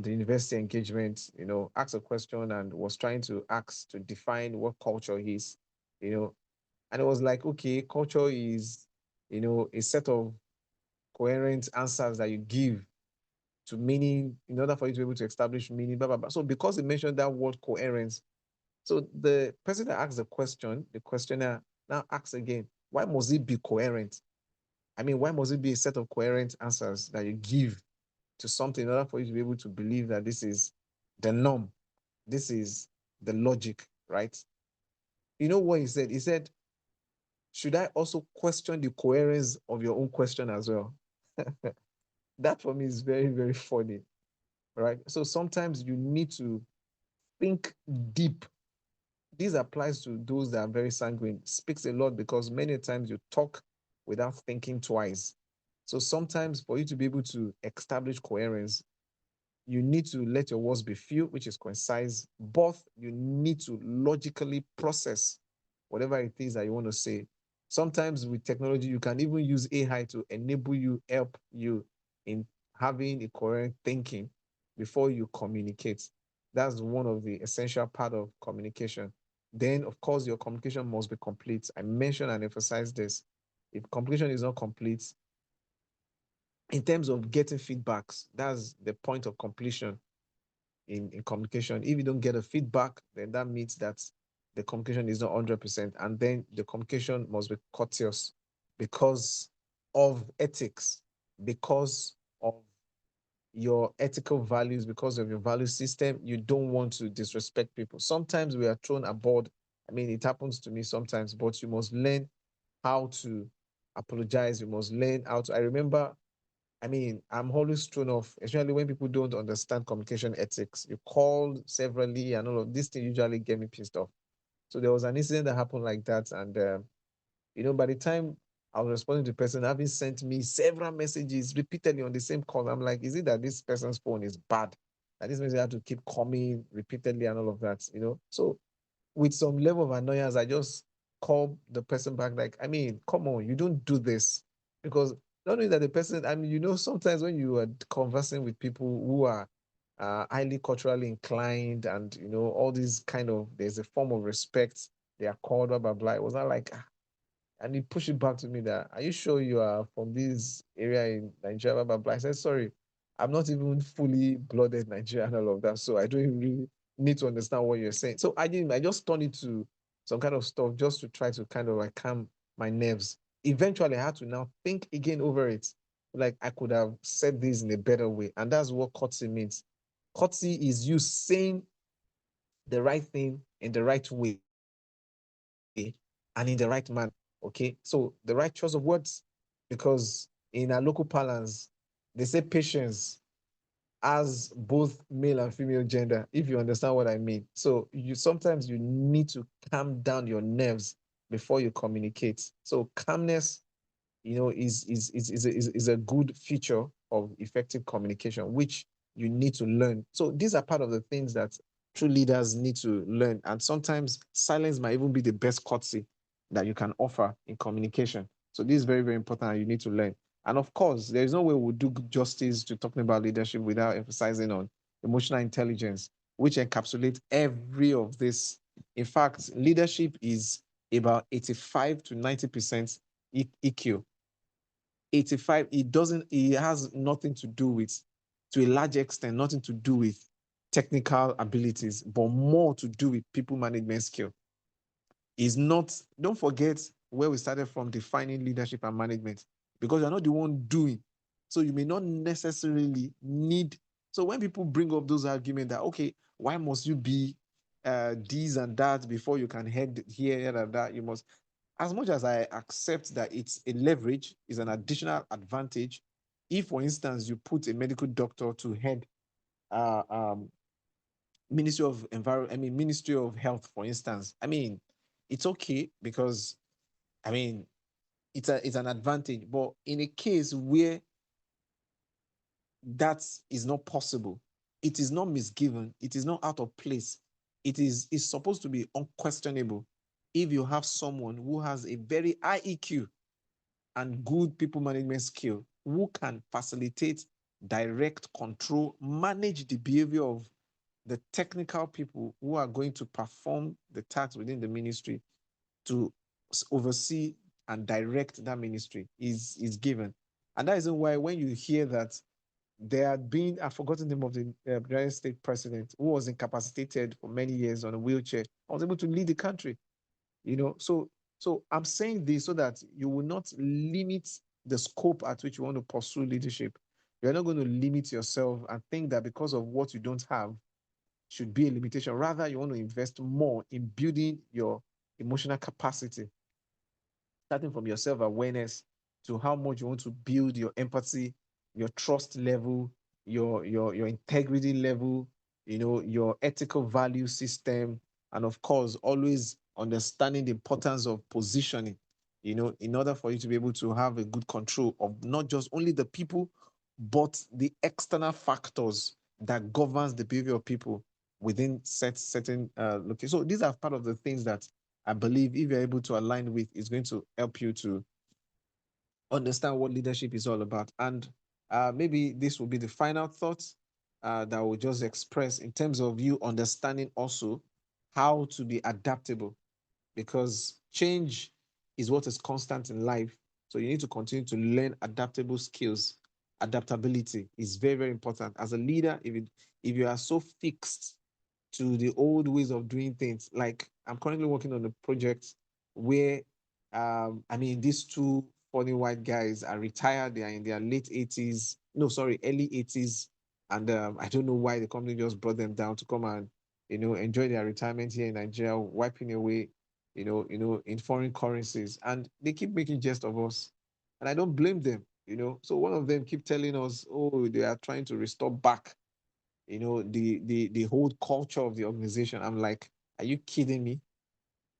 the university engagements, asked a question and was trying to ask to define what culture is, you know. And it was like, okay, culture is, a set of coherent answers that you give to meaning in order for you to be able to establish meaning, blah, blah, blah. So because he mentioned that word coherence, so the person that asked the question, the questioner now asks again, why must it be coherent? I mean, why must it be a set of coherent answers that you give to something in order for you to be able to believe that this is the norm? This is the logic, right? You know what he said? He said, should I also question the coherence of your own question as well? That for me is very, very funny, right? So sometimes you need to think deep. This applies to those that are very sanguine. Speaks a lot because many times you talk without thinking twice. So sometimes for you to be able to establish coherence, you need to let your words be few, which is concise. Both, you need to logically process whatever it is that you want to say. Sometimes with technology, you can even use AI to enable you, help you in having a coherent thinking before you communicate. That's one of the essential part of communication. Then, of course, your communication must be complete. I mentioned and emphasized this. If communication is not complete, in terms of getting feedbacks, that's the point of completion in communication. If you don't get a feedback, then that means that the communication is not 100%. And then the communication must be courteous because of ethics, because of your ethical values, because of your value system. You don't want to disrespect people. Sometimes we are thrown aboard. I mean, it happens to me sometimes, but you must learn how to apologize. You must learn how to. I remember, I mean, I'm always thrown off, especially when people don't understand communication ethics. You call severally, and all of these things usually get me pissed off. So there was an incident that happened like that, and by the time I was responding to the person, having sent me several messages repeatedly on the same call, I'm like, is it that this person's phone is bad? That this message had to keep coming repeatedly and all of that. So with some level of annoyance, I just call the person back, like, I mean, come on, you don't do this. Because not only that the person, I mean, sometimes when you are conversing with people who are highly culturally inclined and, all these kind of, there's a form of respect, they are called, blah, blah, blah. It was not like, and he pushed it back to me that, are you sure you are from this area in Nigeria, blah, blah, blah. I said, sorry, I'm not even fully blooded Nigerian and all of that. So I don't even really need to understand what you're saying. So I just turned it to some kind of stuff just to try to kind of like calm my nerves. Eventually, I had to now think again over it. Like I could have said this in a better way. And that's what courtesy means. Courtesy is you saying the right thing in the right way and in the right manner. Okay. So the right choice of words, because in our local parlance, they say patience as both male and female gender, if you understand what I mean. So sometimes you need to calm down your nerves before you communicate. So calmness, is a good feature of effective communication, which you need to learn. So these are part of the things that true leaders need to learn. And sometimes silence might even be the best courtesy that you can offer in communication. So this is very, very important and you need to learn. And of course, there's no way we'll do justice to talking about leadership without emphasizing on emotional intelligence, which encapsulates every of this. In fact, leadership is about 85 to 90% EQ. 85, it has nothing to do with, to a large extent, nothing to do with technical abilities, but more to do with people management skill. Is not, don't forget where we started from, defining leadership and management, because you're not the one doing. So you may not necessarily need. So when people bring up those arguments that, okay, why must you be this and that before you can head here and that, you must, as much as I accept that it's a leverage, is an additional advantage. If, for instance, you put a medical doctor to head uh, um, Ministry of Ministry of Health, for instance, I mean, it's okay because, I mean, it's an advantage. But in a case where that is not possible, it is not misgiven, it is not out of place. It's supposed to be unquestionable. If you have someone who has a very high EQ and good people management skill, who can facilitate, direct, control, manage the behavior of the technical people who are going to perform the tasks within the ministry, to oversee and direct that ministry, is given. And that is why when you hear that there had been, I've forgotten the name of the United States president who was incapacitated for many years on a wheelchair, I was able to lead the country. So I'm saying this so that you will not limit the scope at which you want to pursue leadership. You're not going to limit yourself and think that because of what you don't have should be a limitation. Rather, you want to invest more in building your emotional capacity, starting from your self-awareness to how much you want to build your empathy, your trust level, your integrity level, your ethical value system, and of course, always understanding the importance of positioning, in order for you to be able to have a good control of not just only the people, but the external factors that governs the behavior of people within certain locations. So these are part of the things that I believe if you're able to align with, it's going to help you to understand what leadership is all about. And maybe this will be the final thought that I will just express in terms of you understanding also how to be adaptable, because change is what is constant in life. So you need to continue to learn adaptable skills. Adaptability is very, very important. As a leader, if you are so fixed to the old ways of doing things, like I'm currently working on a project where I mean, these two funny white guys are retired. They are in their late 80s. No, sorry, early 80s. And I don't know why the company just brought them down to come and, enjoy their retirement here in Nigeria, wiping away, in foreign currencies. And they keep making jest of us. And I don't blame them. So one of them keep telling us, oh, they are trying to restore back, the whole culture of the organization. I'm like, are you kidding me?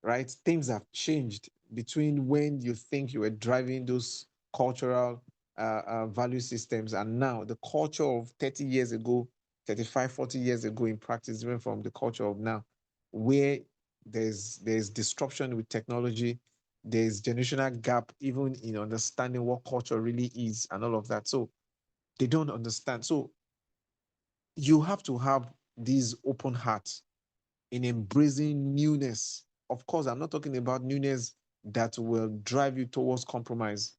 Right? Things have changed between when you think you were driving those cultural value systems and now the culture of 30 years ago, 35, 40 years ago in practice, even from the culture of now, where there's disruption with technology, there's generational gap, even in understanding what culture really is and all of that. So they don't understand. So you have to have these open hearts in embracing newness. Of course, I'm not talking about newness that will drive you towards compromise,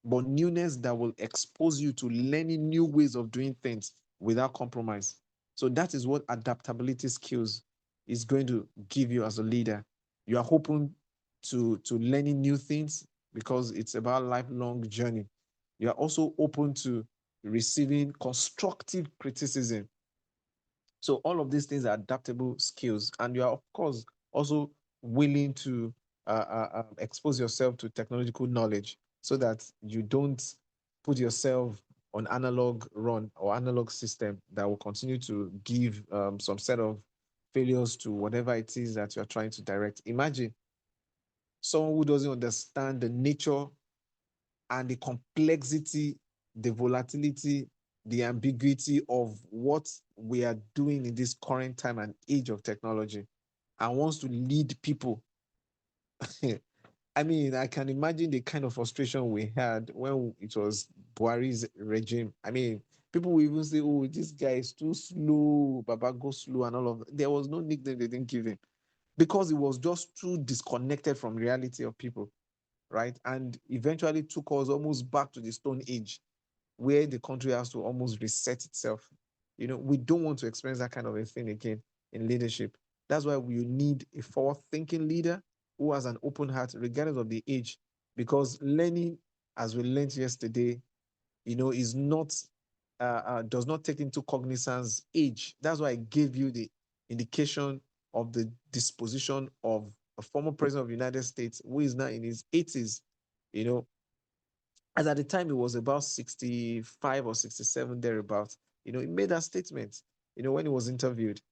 but newness that will expose you to learning new ways of doing things without compromise. So that is what adaptability skills is going to give you as a leader. You are open to learning new things because it's about a lifelong journey. You are also open to receiving constructive criticism. So all of these things are adaptable skills, and you are of course also willing to expose yourself to technological knowledge so that you don't put yourself on analog run or analog system that will continue to give some set of failures to whatever it is that you're trying to direct. Imagine someone who doesn't understand the nature and the complexity, the volatility, the ambiguity of what we are doing in this current time and age of technology and wants to lead people. I mean, I can imagine the kind of frustration we had when it was Buhari's regime. I mean, people will even say, oh, this guy is too slow, Baba go slow, and all of that. There was no nickname they didn't give him because it was just too disconnected from reality of people, right? And eventually took us almost back to the Stone Age where the country has to almost reset itself. We don't want to experience that kind of a thing again in leadership. That's why we need a forward-thinking leader who has an open heart, regardless of the age, because learning, as we learned yesterday, is not does not take into cognizance age. That's why I gave you the indication of the disposition of a former president of the United States who is now in his 80s, you know, as at the time he was about 65 or 67 thereabouts. He made that statement, when he was interviewed,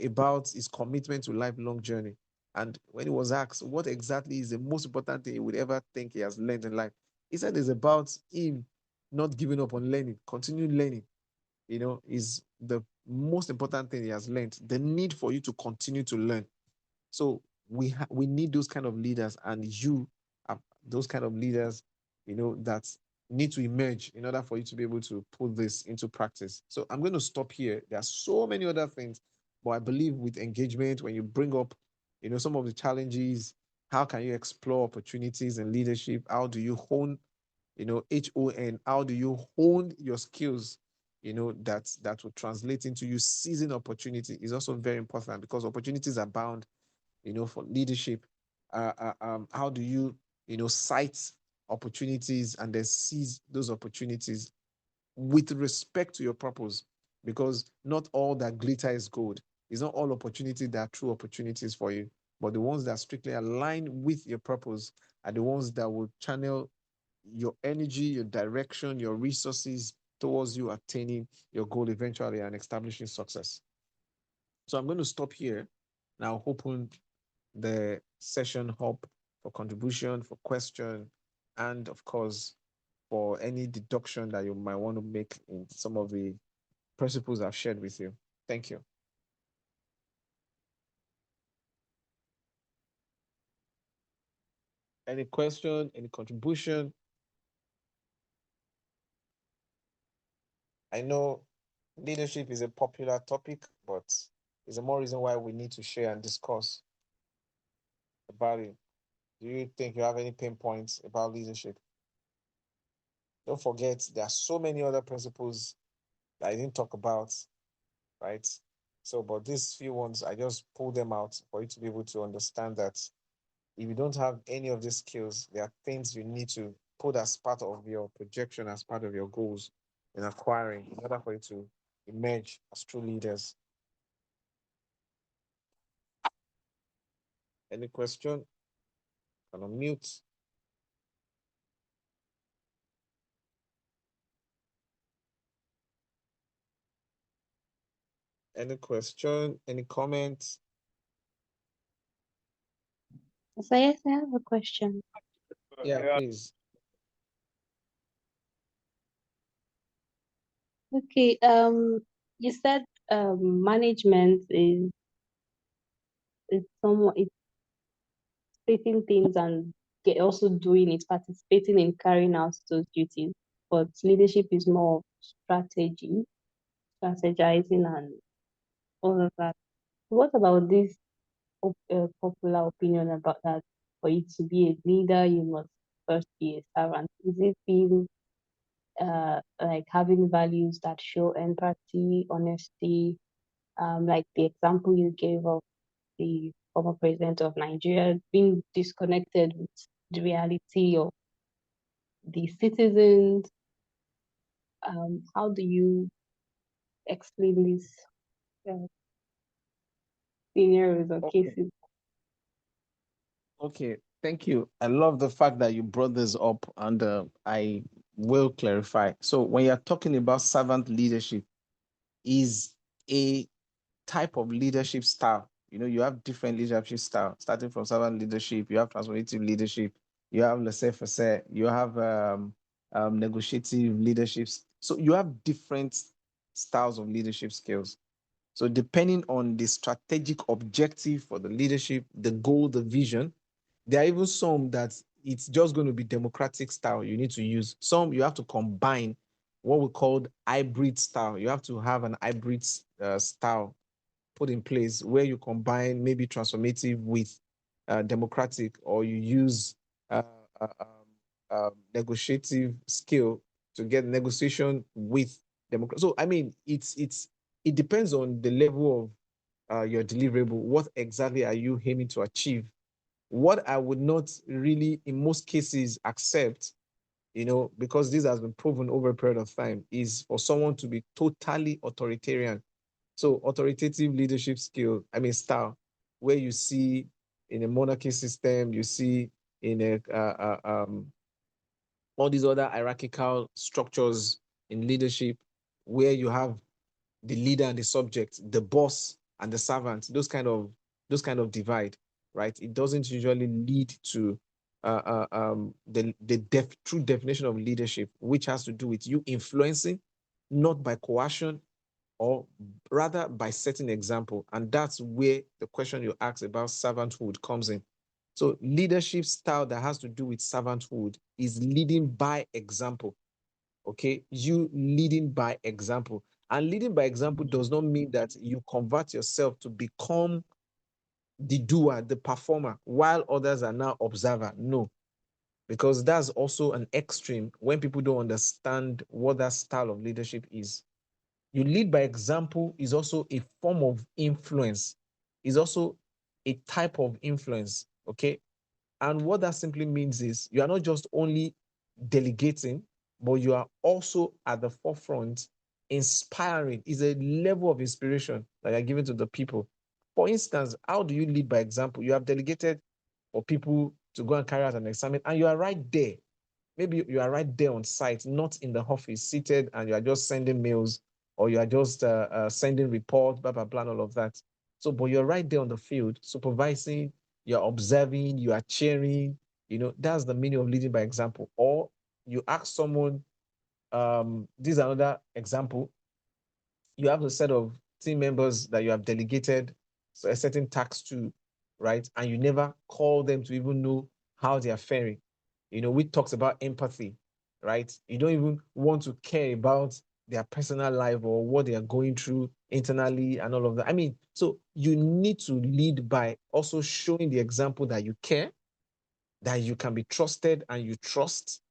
about his commitment to lifelong journey. And when he was asked what exactly is the most important thing he would ever think he has learned in life, he said it's about him not giving up on learning, continue learning, is the most important thing he has learned. The need for you to continue to learn. So we need those kind of leaders, and you are those kind of leaders, that need to emerge in order for you to be able to put this into practice. So I'm going to stop here. There are so many other things, but I believe with engagement, when you bring up, some of the challenges, how can you explore opportunities in leadership? How do you hone, HON? How do you hone your skills? That will translate into you seizing opportunity is also very important because opportunities are bound, for leadership. How do you, cite opportunities and then seize those opportunities with respect to your purpose? Because not all that glitter is gold. It's not all opportunities that are true opportunities for you, but the ones that strictly align with your purpose are the ones that will channel your energy, your direction, your resources towards you attaining your goal eventually and establishing success. So I'm going to stop here. Now open the session hub for contribution, for question, and of course, for any deduction that you might want to make in some of the principles I've shared with you. Thank you. Any question, any contribution? I know leadership is a popular topic, but there's a more reason why we need to share and discuss about it. Do you think you have any pain points about leadership? Don't forget, there are so many other principles that I didn't talk about, right? So, but these few ones, I just pulled them out for you to be able to understand that if you don't have any of these skills, there are things you need to put as part of your projection, as part of your goals in acquiring, in order for you to emerge as true leaders. Any question? Can unmute. Any question? Any comments? So yes, I have a question. Yeah, please. Okay, you said management is somewhat it's stating things and also doing it, participating in carrying out those duties. But leadership is more of strategy, strategizing, and all of that. What about this popular opinion about that for you to be a leader, you must first be a servant? Is it being like having values that show empathy, honesty, like the example you gave of the former president of Nigeria being disconnected with the reality of the citizens? How do you explain these uh, scenarios or Okay. cases? Okay. Thank you. I love the fact that you brought this up, and I will clarify. So, when you're talking about servant leadership, is a type of leadership style. You know, you have different leadership style, starting from servant leadership, you have transformative leadership, you have laissez-faire, you have negotiative leaderships. So you have different styles of leadership skills. So depending on the strategic objective for the leadership, the goal, the vision, there are even some that it's just going to be democratic style you need to use. Some you have to combine what we call hybrid style. You have to have an hybrid style put in place where you combine maybe transformative with democratic, or you use uh, uh, um, negotiative skill to get negotiation with democracy. So I mean, it depends on the level of your deliverable. What exactly are you aiming to achieve? What I would not really, in most cases, accept, you know, because this has been proven over a period of time, is for someone to be totally authoritarian. So authoritative leadership skill, I mean style, where you see in a monarchy system, you see in a all these other hierarchical structures in leadership, where you have the leader and the subject, the boss and the servant, those kind of divide, right? It doesn't usually lead to the true definition of leadership, which has to do with you influencing, not by coercion, or rather by setting example. And that's where the question you asked about servanthood comes in. So leadership style that has to do with servanthood is leading by example. Okay, you leading by example. And leading by example does not mean that you convert yourself to become the doer, the performer, while others are now observer. No, because that's also an extreme when people don't understand what that style of leadership is. You lead by example is also a form of influence, is also a type of influence. Okay, and what that simply means is you are not just only delegating, but you are also at the forefront, inspiring. Is a level of inspiration that you're giving to the people. For instance, how do you lead by example? You have delegated for people to go and carry out an assignment, and you are right there. Maybe you are right there on site, not in the office, seated, and you are just sending mails, or you are just sending reports, blah, blah, blah, and all of that. So, but you're right there on the field, supervising, you're observing, you are cheering. You know, that's the meaning of leading by example. Or you ask someone, this is another example. You have a set of team members that you have delegated a certain task to, right? And you never call them to even know how they are faring. We talked about empathy, right? You don't even want to care about their personal life or what they are going through internally and all of that. I mean, so you need to lead by also showing the example that you care, that you can be trusted and you trust,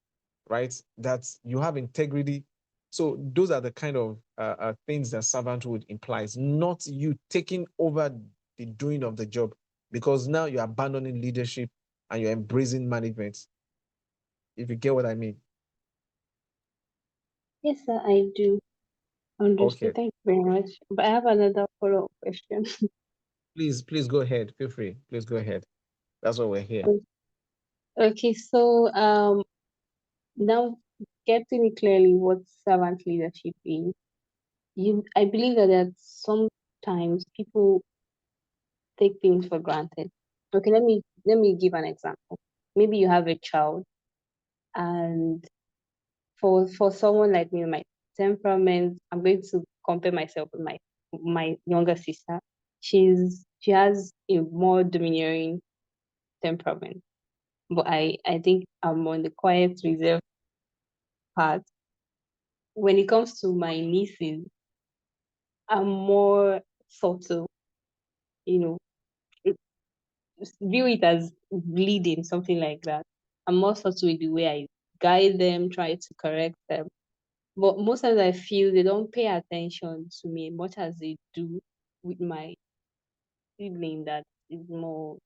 right? That you have integrity. So those are the kind of things that servanthood implies, not you taking over the doing of the job, because now you're abandoning leadership and you're embracing management, if you get what I mean. Yes, sir, I do understand. Okay, Thank you very much. But I have another follow-up question. please go ahead. Feel free. Please go ahead. That's why we're here. Okay, so now getting it clearly what servant leadership is, I believe that sometimes people take things for granted. Okay, let me give an example. Maybe you have a child, and for someone like me, my temperament, I'm going to compare myself with my younger sister. She has a more domineering temperament, but I think I'm on the quiet, reserved part. When it comes to my nieces, I'm more subtle, you know, it- view it as leading, something like that. I'm more subtle with the way I guide them, try to correct them. But most times I feel they don't pay attention to me much as they do with my sibling that is more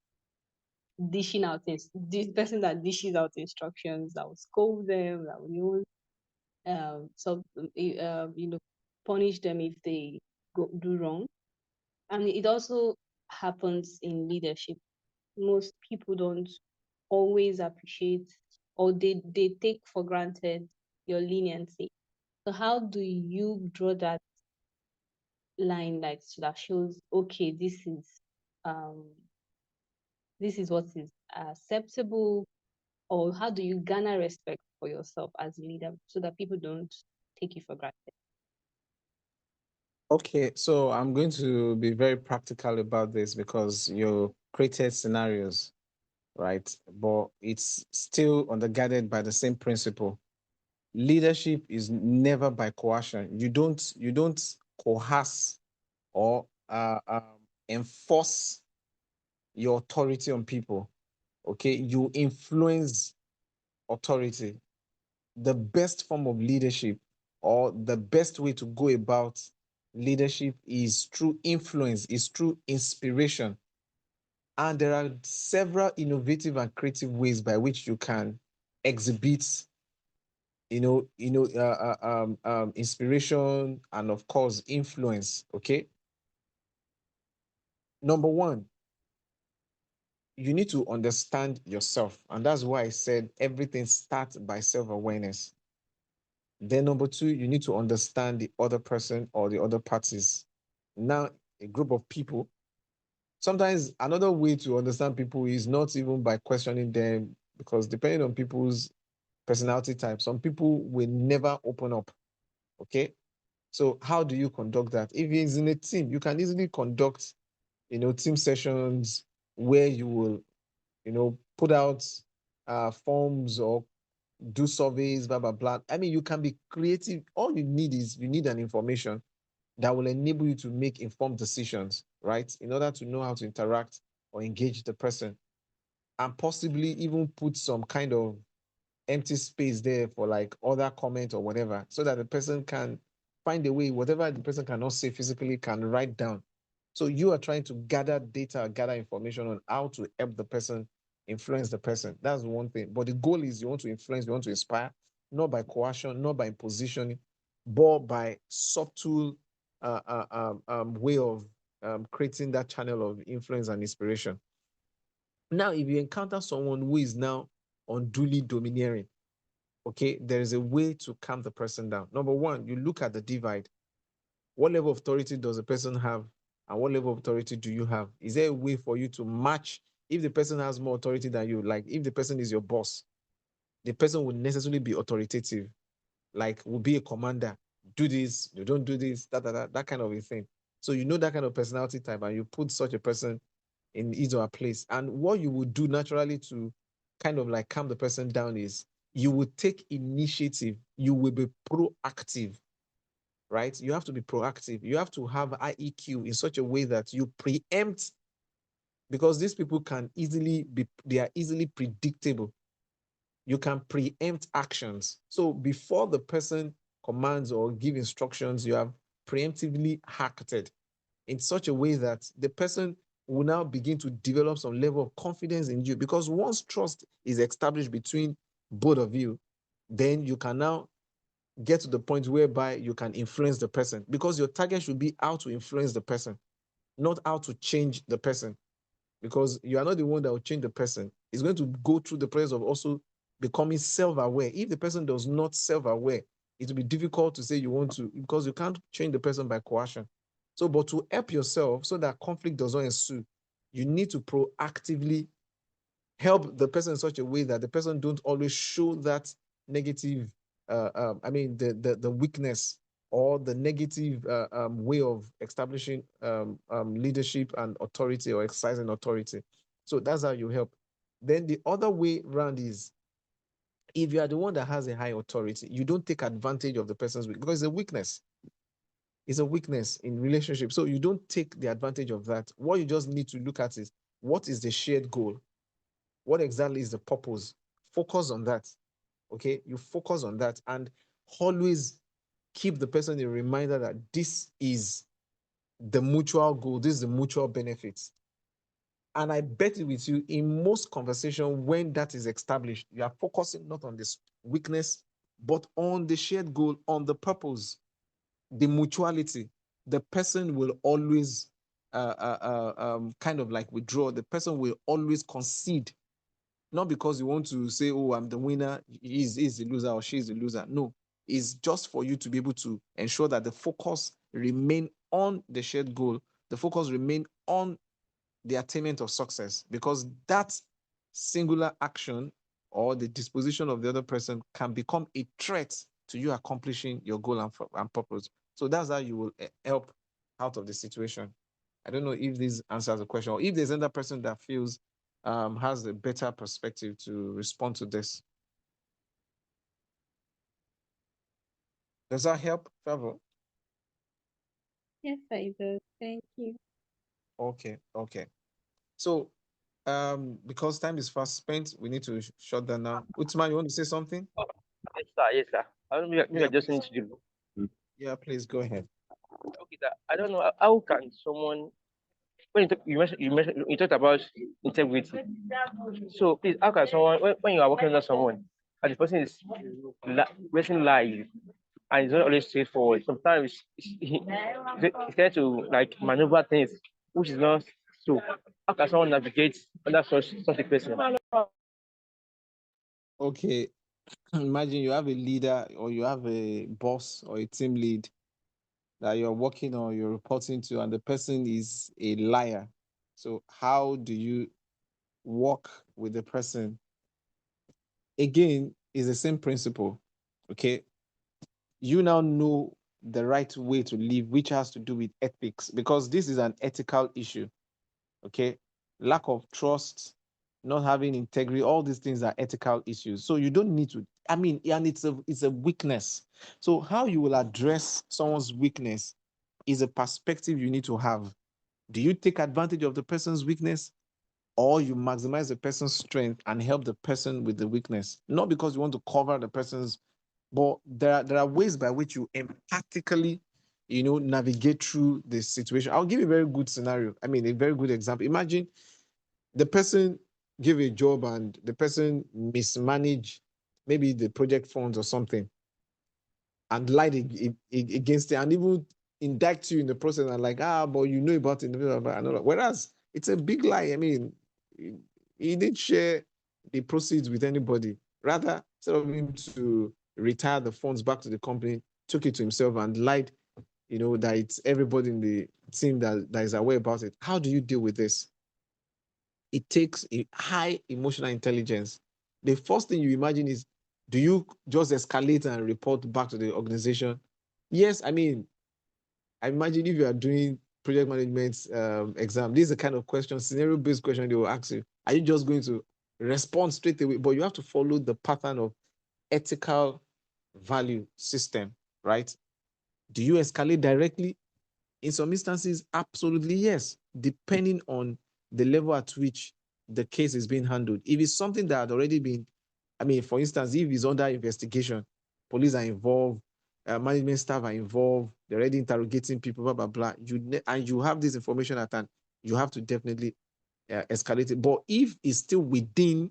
dishing out this person that dishes out instructions, that will scold them, that will use so punish them if they do wrong. And it also happens in leadership. Most people don't always appreciate, or they take for granted your leniency. So how do you draw that line, like that shows, okay, um this is what is acceptable, or how do you garner respect for yourself as a leader so that people don't take you for granted? Okay, so I'm going to be very practical about this because you created scenarios, right? But it's still undergirded by the same principle. Leadership is never by coercion. You don't coerce or enforce your authority on people. Okay, you influence authority. The best form of leadership, or the best way to go about leadership, is through influence, is through inspiration. And there are several innovative and creative ways by which you can exhibit, inspiration and of course influence. Okay. Number one, you need to understand yourself. And that's why I said everything starts by self-awareness. Then number two, you need to understand the other person or the other parties. Now, a group of people, sometimes another way to understand people is not even by questioning them, because depending on people's personality type, some people will never open up. Okay. So how do you conduct that? If it's in a team, you can easily conduct, team sessions where you will, put out forms or do surveys, blah, blah, blah. I mean, you can be creative. All you need is you need an information that will enable you to make informed decisions, right? In order to know how to interact or engage the person, and possibly even put some kind of empty space there for like other comment or whatever, so that the person can find a way, whatever the person cannot say physically can write down. So you are trying to gather data, gather information on how to help the person, influence the person. That's one thing. But the goal is you want to influence, you want to inspire, not by coercion, not by imposition, but by subtle way of creating that channel of influence and inspiration. Now, if you encounter someone who is now unduly domineering, okay, there is a way to calm the person down. Number one, you look at the divide. What level of authority does the person have, and what level of authority do you have? Is there a way for you to match? If the person has more authority than you, like if the person is your boss, the person will necessarily be authoritative, like will be a commander. Do this, you don't do this, that kind of a thing. So you know that kind of personality type, and you put such a person in his or her place. And what you would do naturally to kind of like calm the person down is you will take initiative. You will be proactive, right? You have to be proactive. You have to have IEQ in such a way that you preempt, because these people they are easily predictable. You can preempt actions. So before the person commands or give instructions, you have preemptively acted in such a way that the person will now begin to develop some level of confidence in you. Because once trust is established between both of you, then you can now get to the point whereby you can influence the person, because your target should be how to influence the person, not how to change the person, because you are not the one that will change the person. It's going to go through the process of also becoming self-aware. If the person does not self-aware, it will be difficult to say you want to, because you can't change the person by coercion. So, but to help yourself so that conflict does not ensue, you need to proactively help the person in such a way that the person don't always show that negative, the weakness or the negative way of establishing leadership and authority or exercising authority. So that's how you help. Then the other way around is, if you are the one that has a high authority, you don't take advantage of the person's weakness, because it's a weakness. It's a weakness in relationship. So you don't take the advantage of that. What you just need to look at is, what is the shared goal? What exactly is the purpose? Focus on that. Okay, you focus on that, and always keep the person a reminder that this is the mutual goal, this is the mutual benefits. And I bet it with you, in most conversation, when that is established, you are focusing not on this weakness, but on the shared goal, on the purpose, the mutuality. The person will always kind of like withdraw. The person will always concede, not because you want to say, oh, I'm the winner, he's the loser or she's the loser. No, it's just for you to be able to ensure that the focus remain on the shared goal, the focus remain on the attainment of success, because that singular action or the disposition of the other person can become a threat to you accomplishing your goal and purpose. So that's how you will help out of the situation. I don't know if this answers the question, or if there's another person that feels has a better perspective to respond to this. Does that help, Favor? Yes, I do. Thank you. Okay, okay. So, because time is fast spent, we need to shut down now. Utsman, you want to say something? Yes, sir. Yes, sir. I don't know. Maybe I Yeah, just please. need to do. Yeah, please go ahead. Okay, sir. I don't know how can someone when you talked about integrity. So please, how can someone when you are working under someone and the person is raising lies and it's not always straightforward. Sometimes it's trying to like maneuver things which is not so. How can someone navigate under such a person? Okay, imagine you have a leader or you have a boss or a team lead that you're working or you're reporting to, and the person is a liar. So how do you work with the person? Again, it's the same principle. Okay, you now know the right way to live, which has to do with ethics, because this is an ethical issue. Okay, lack of trust, not having integrity, all these things are ethical issues. So you don't need to, I mean, and it's a weakness. So how you will address someone's weakness is a perspective you need to have. Do you take advantage of the person's weakness, or you maximize the person's strength and help the person with the weakness? Not because you want to cover the person's, but there are ways by which you empathically, navigate through the situation. I'll give you a very good scenario. I mean, a very good example. Imagine the person give a job and the person mismanage maybe the project funds or something, and lied against it, and even indict you in the process, and like, but you know about it. Whereas it's a big lie. I mean, he didn't share the proceeds with anybody. Rather, instead of him to retire the funds back to the company, took it to himself and lied, that it's everybody in the team that is aware about it. How do you deal with this? It takes a high emotional intelligence. The first thing you imagine is, do you just escalate and report back to the organization? Yes, I mean, I imagine if you are doing project management exam, this is the kind of question, scenario-based question they will ask you. Are you just going to respond straight away, but you have to follow the pattern of ethical value system, right? Do you escalate directly? In some instances, absolutely yes, depending on the level at which the case is being handled. If it's something that had already been, I mean, for instance, if it's under investigation, police are involved, management staff are involved, they're already interrogating people, blah, blah, blah, and you have this information at hand, you have to definitely escalate it. But if it's still within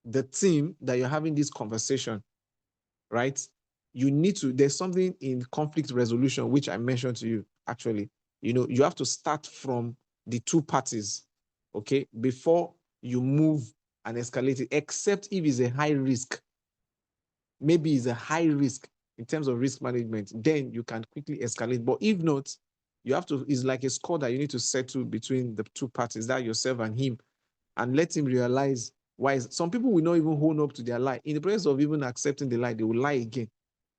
the team that you're having this conversation, right? You need to, there's something in conflict resolution, which I mentioned to you, actually. You have to start from the two parties, okay, before you move and escalate it, except if it's a high risk. Maybe it's a high risk in terms of risk management, then you can quickly escalate. But if not, you have to, it's like a score that you need to settle between the two parties, that yourself and him, and let him realize why. Some people will not even hold up to their lie. In the process of even accepting the lie, they will lie again.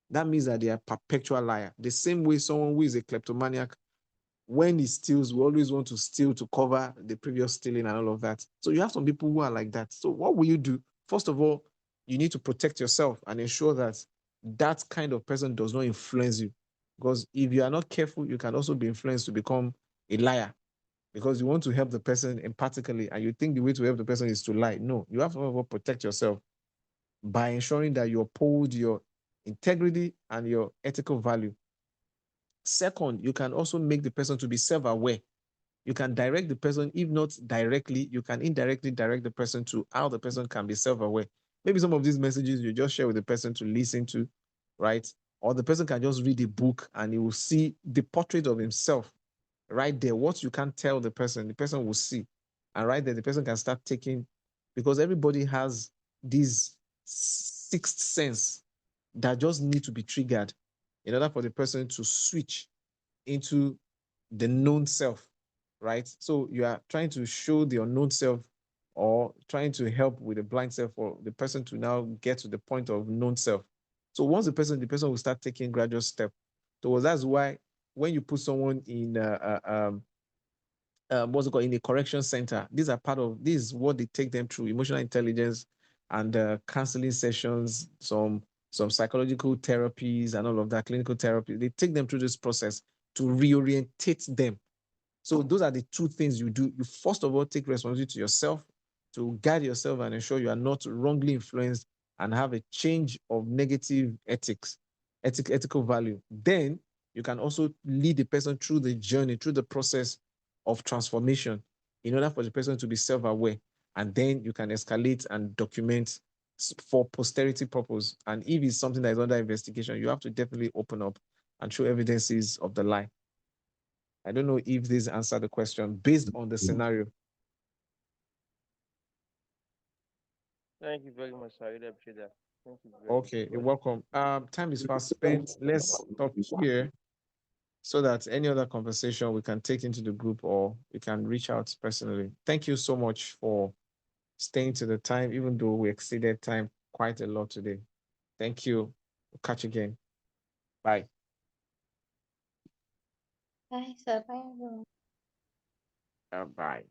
That means that they are perpetual liar. The same way someone who is a kleptomaniac, when he steals, will always want to steal to cover the previous stealing and all of that. So you have some people who are like that. So what will you do? First of all, you need to protect yourself and ensure that that kind of person does not influence you. Because if you are not careful, you can also be influenced to become a liar, because you want to help the person empathically and you think the way to help the person is to lie. No, you have to protect yourself by ensuring that you uphold your integrity and your ethical value. Second, you can also make the person to be self-aware. You can direct the person, if not directly, you can indirectly direct the person to how the person can be self-aware. Maybe some of these messages you just share with the person to listen to, right? Or the person can just read a book and he will see the portrait of himself right there. What you can't tell the person will see. And right there, the person can start taking, because everybody has this sixth sense that just need to be triggered in order for the person to switch into the known self, right? So you are trying to show the unknown self or trying to help with the blind self for the person to now get to the point of known self. So once the person will start taking gradual step towards. That's why when you put someone in what's it called, in a correction center, these are part of, this is what they take them through: emotional intelligence and counseling sessions, some psychological therapies and all of that, clinical therapy. They take them through this process to reorientate them. So those are the two things you do. You first of all take responsibility to yourself to guide yourself and ensure you are not wrongly influenced and have a change of negative ethical value. Then you can also lead the person through the journey, through the process of transformation in order for the person to be self-aware. And then you can escalate and document for posterity purpose. And if it's something that is under investigation, you have to definitely open up and show evidences of the lie. I don't know if this answered the question based on the scenario. Thank you very much, sir. I really appreciate that. Thank you very much. Okay, you're welcome. Time is fast spent. Let's stop here so that any other conversation we can take into the group or we can reach out personally. Thank you so much for staying to the time, even though we exceeded time quite a lot today. Thank you. We'll catch you again. Bye. Bye, sir. Bye, everyone. Bye.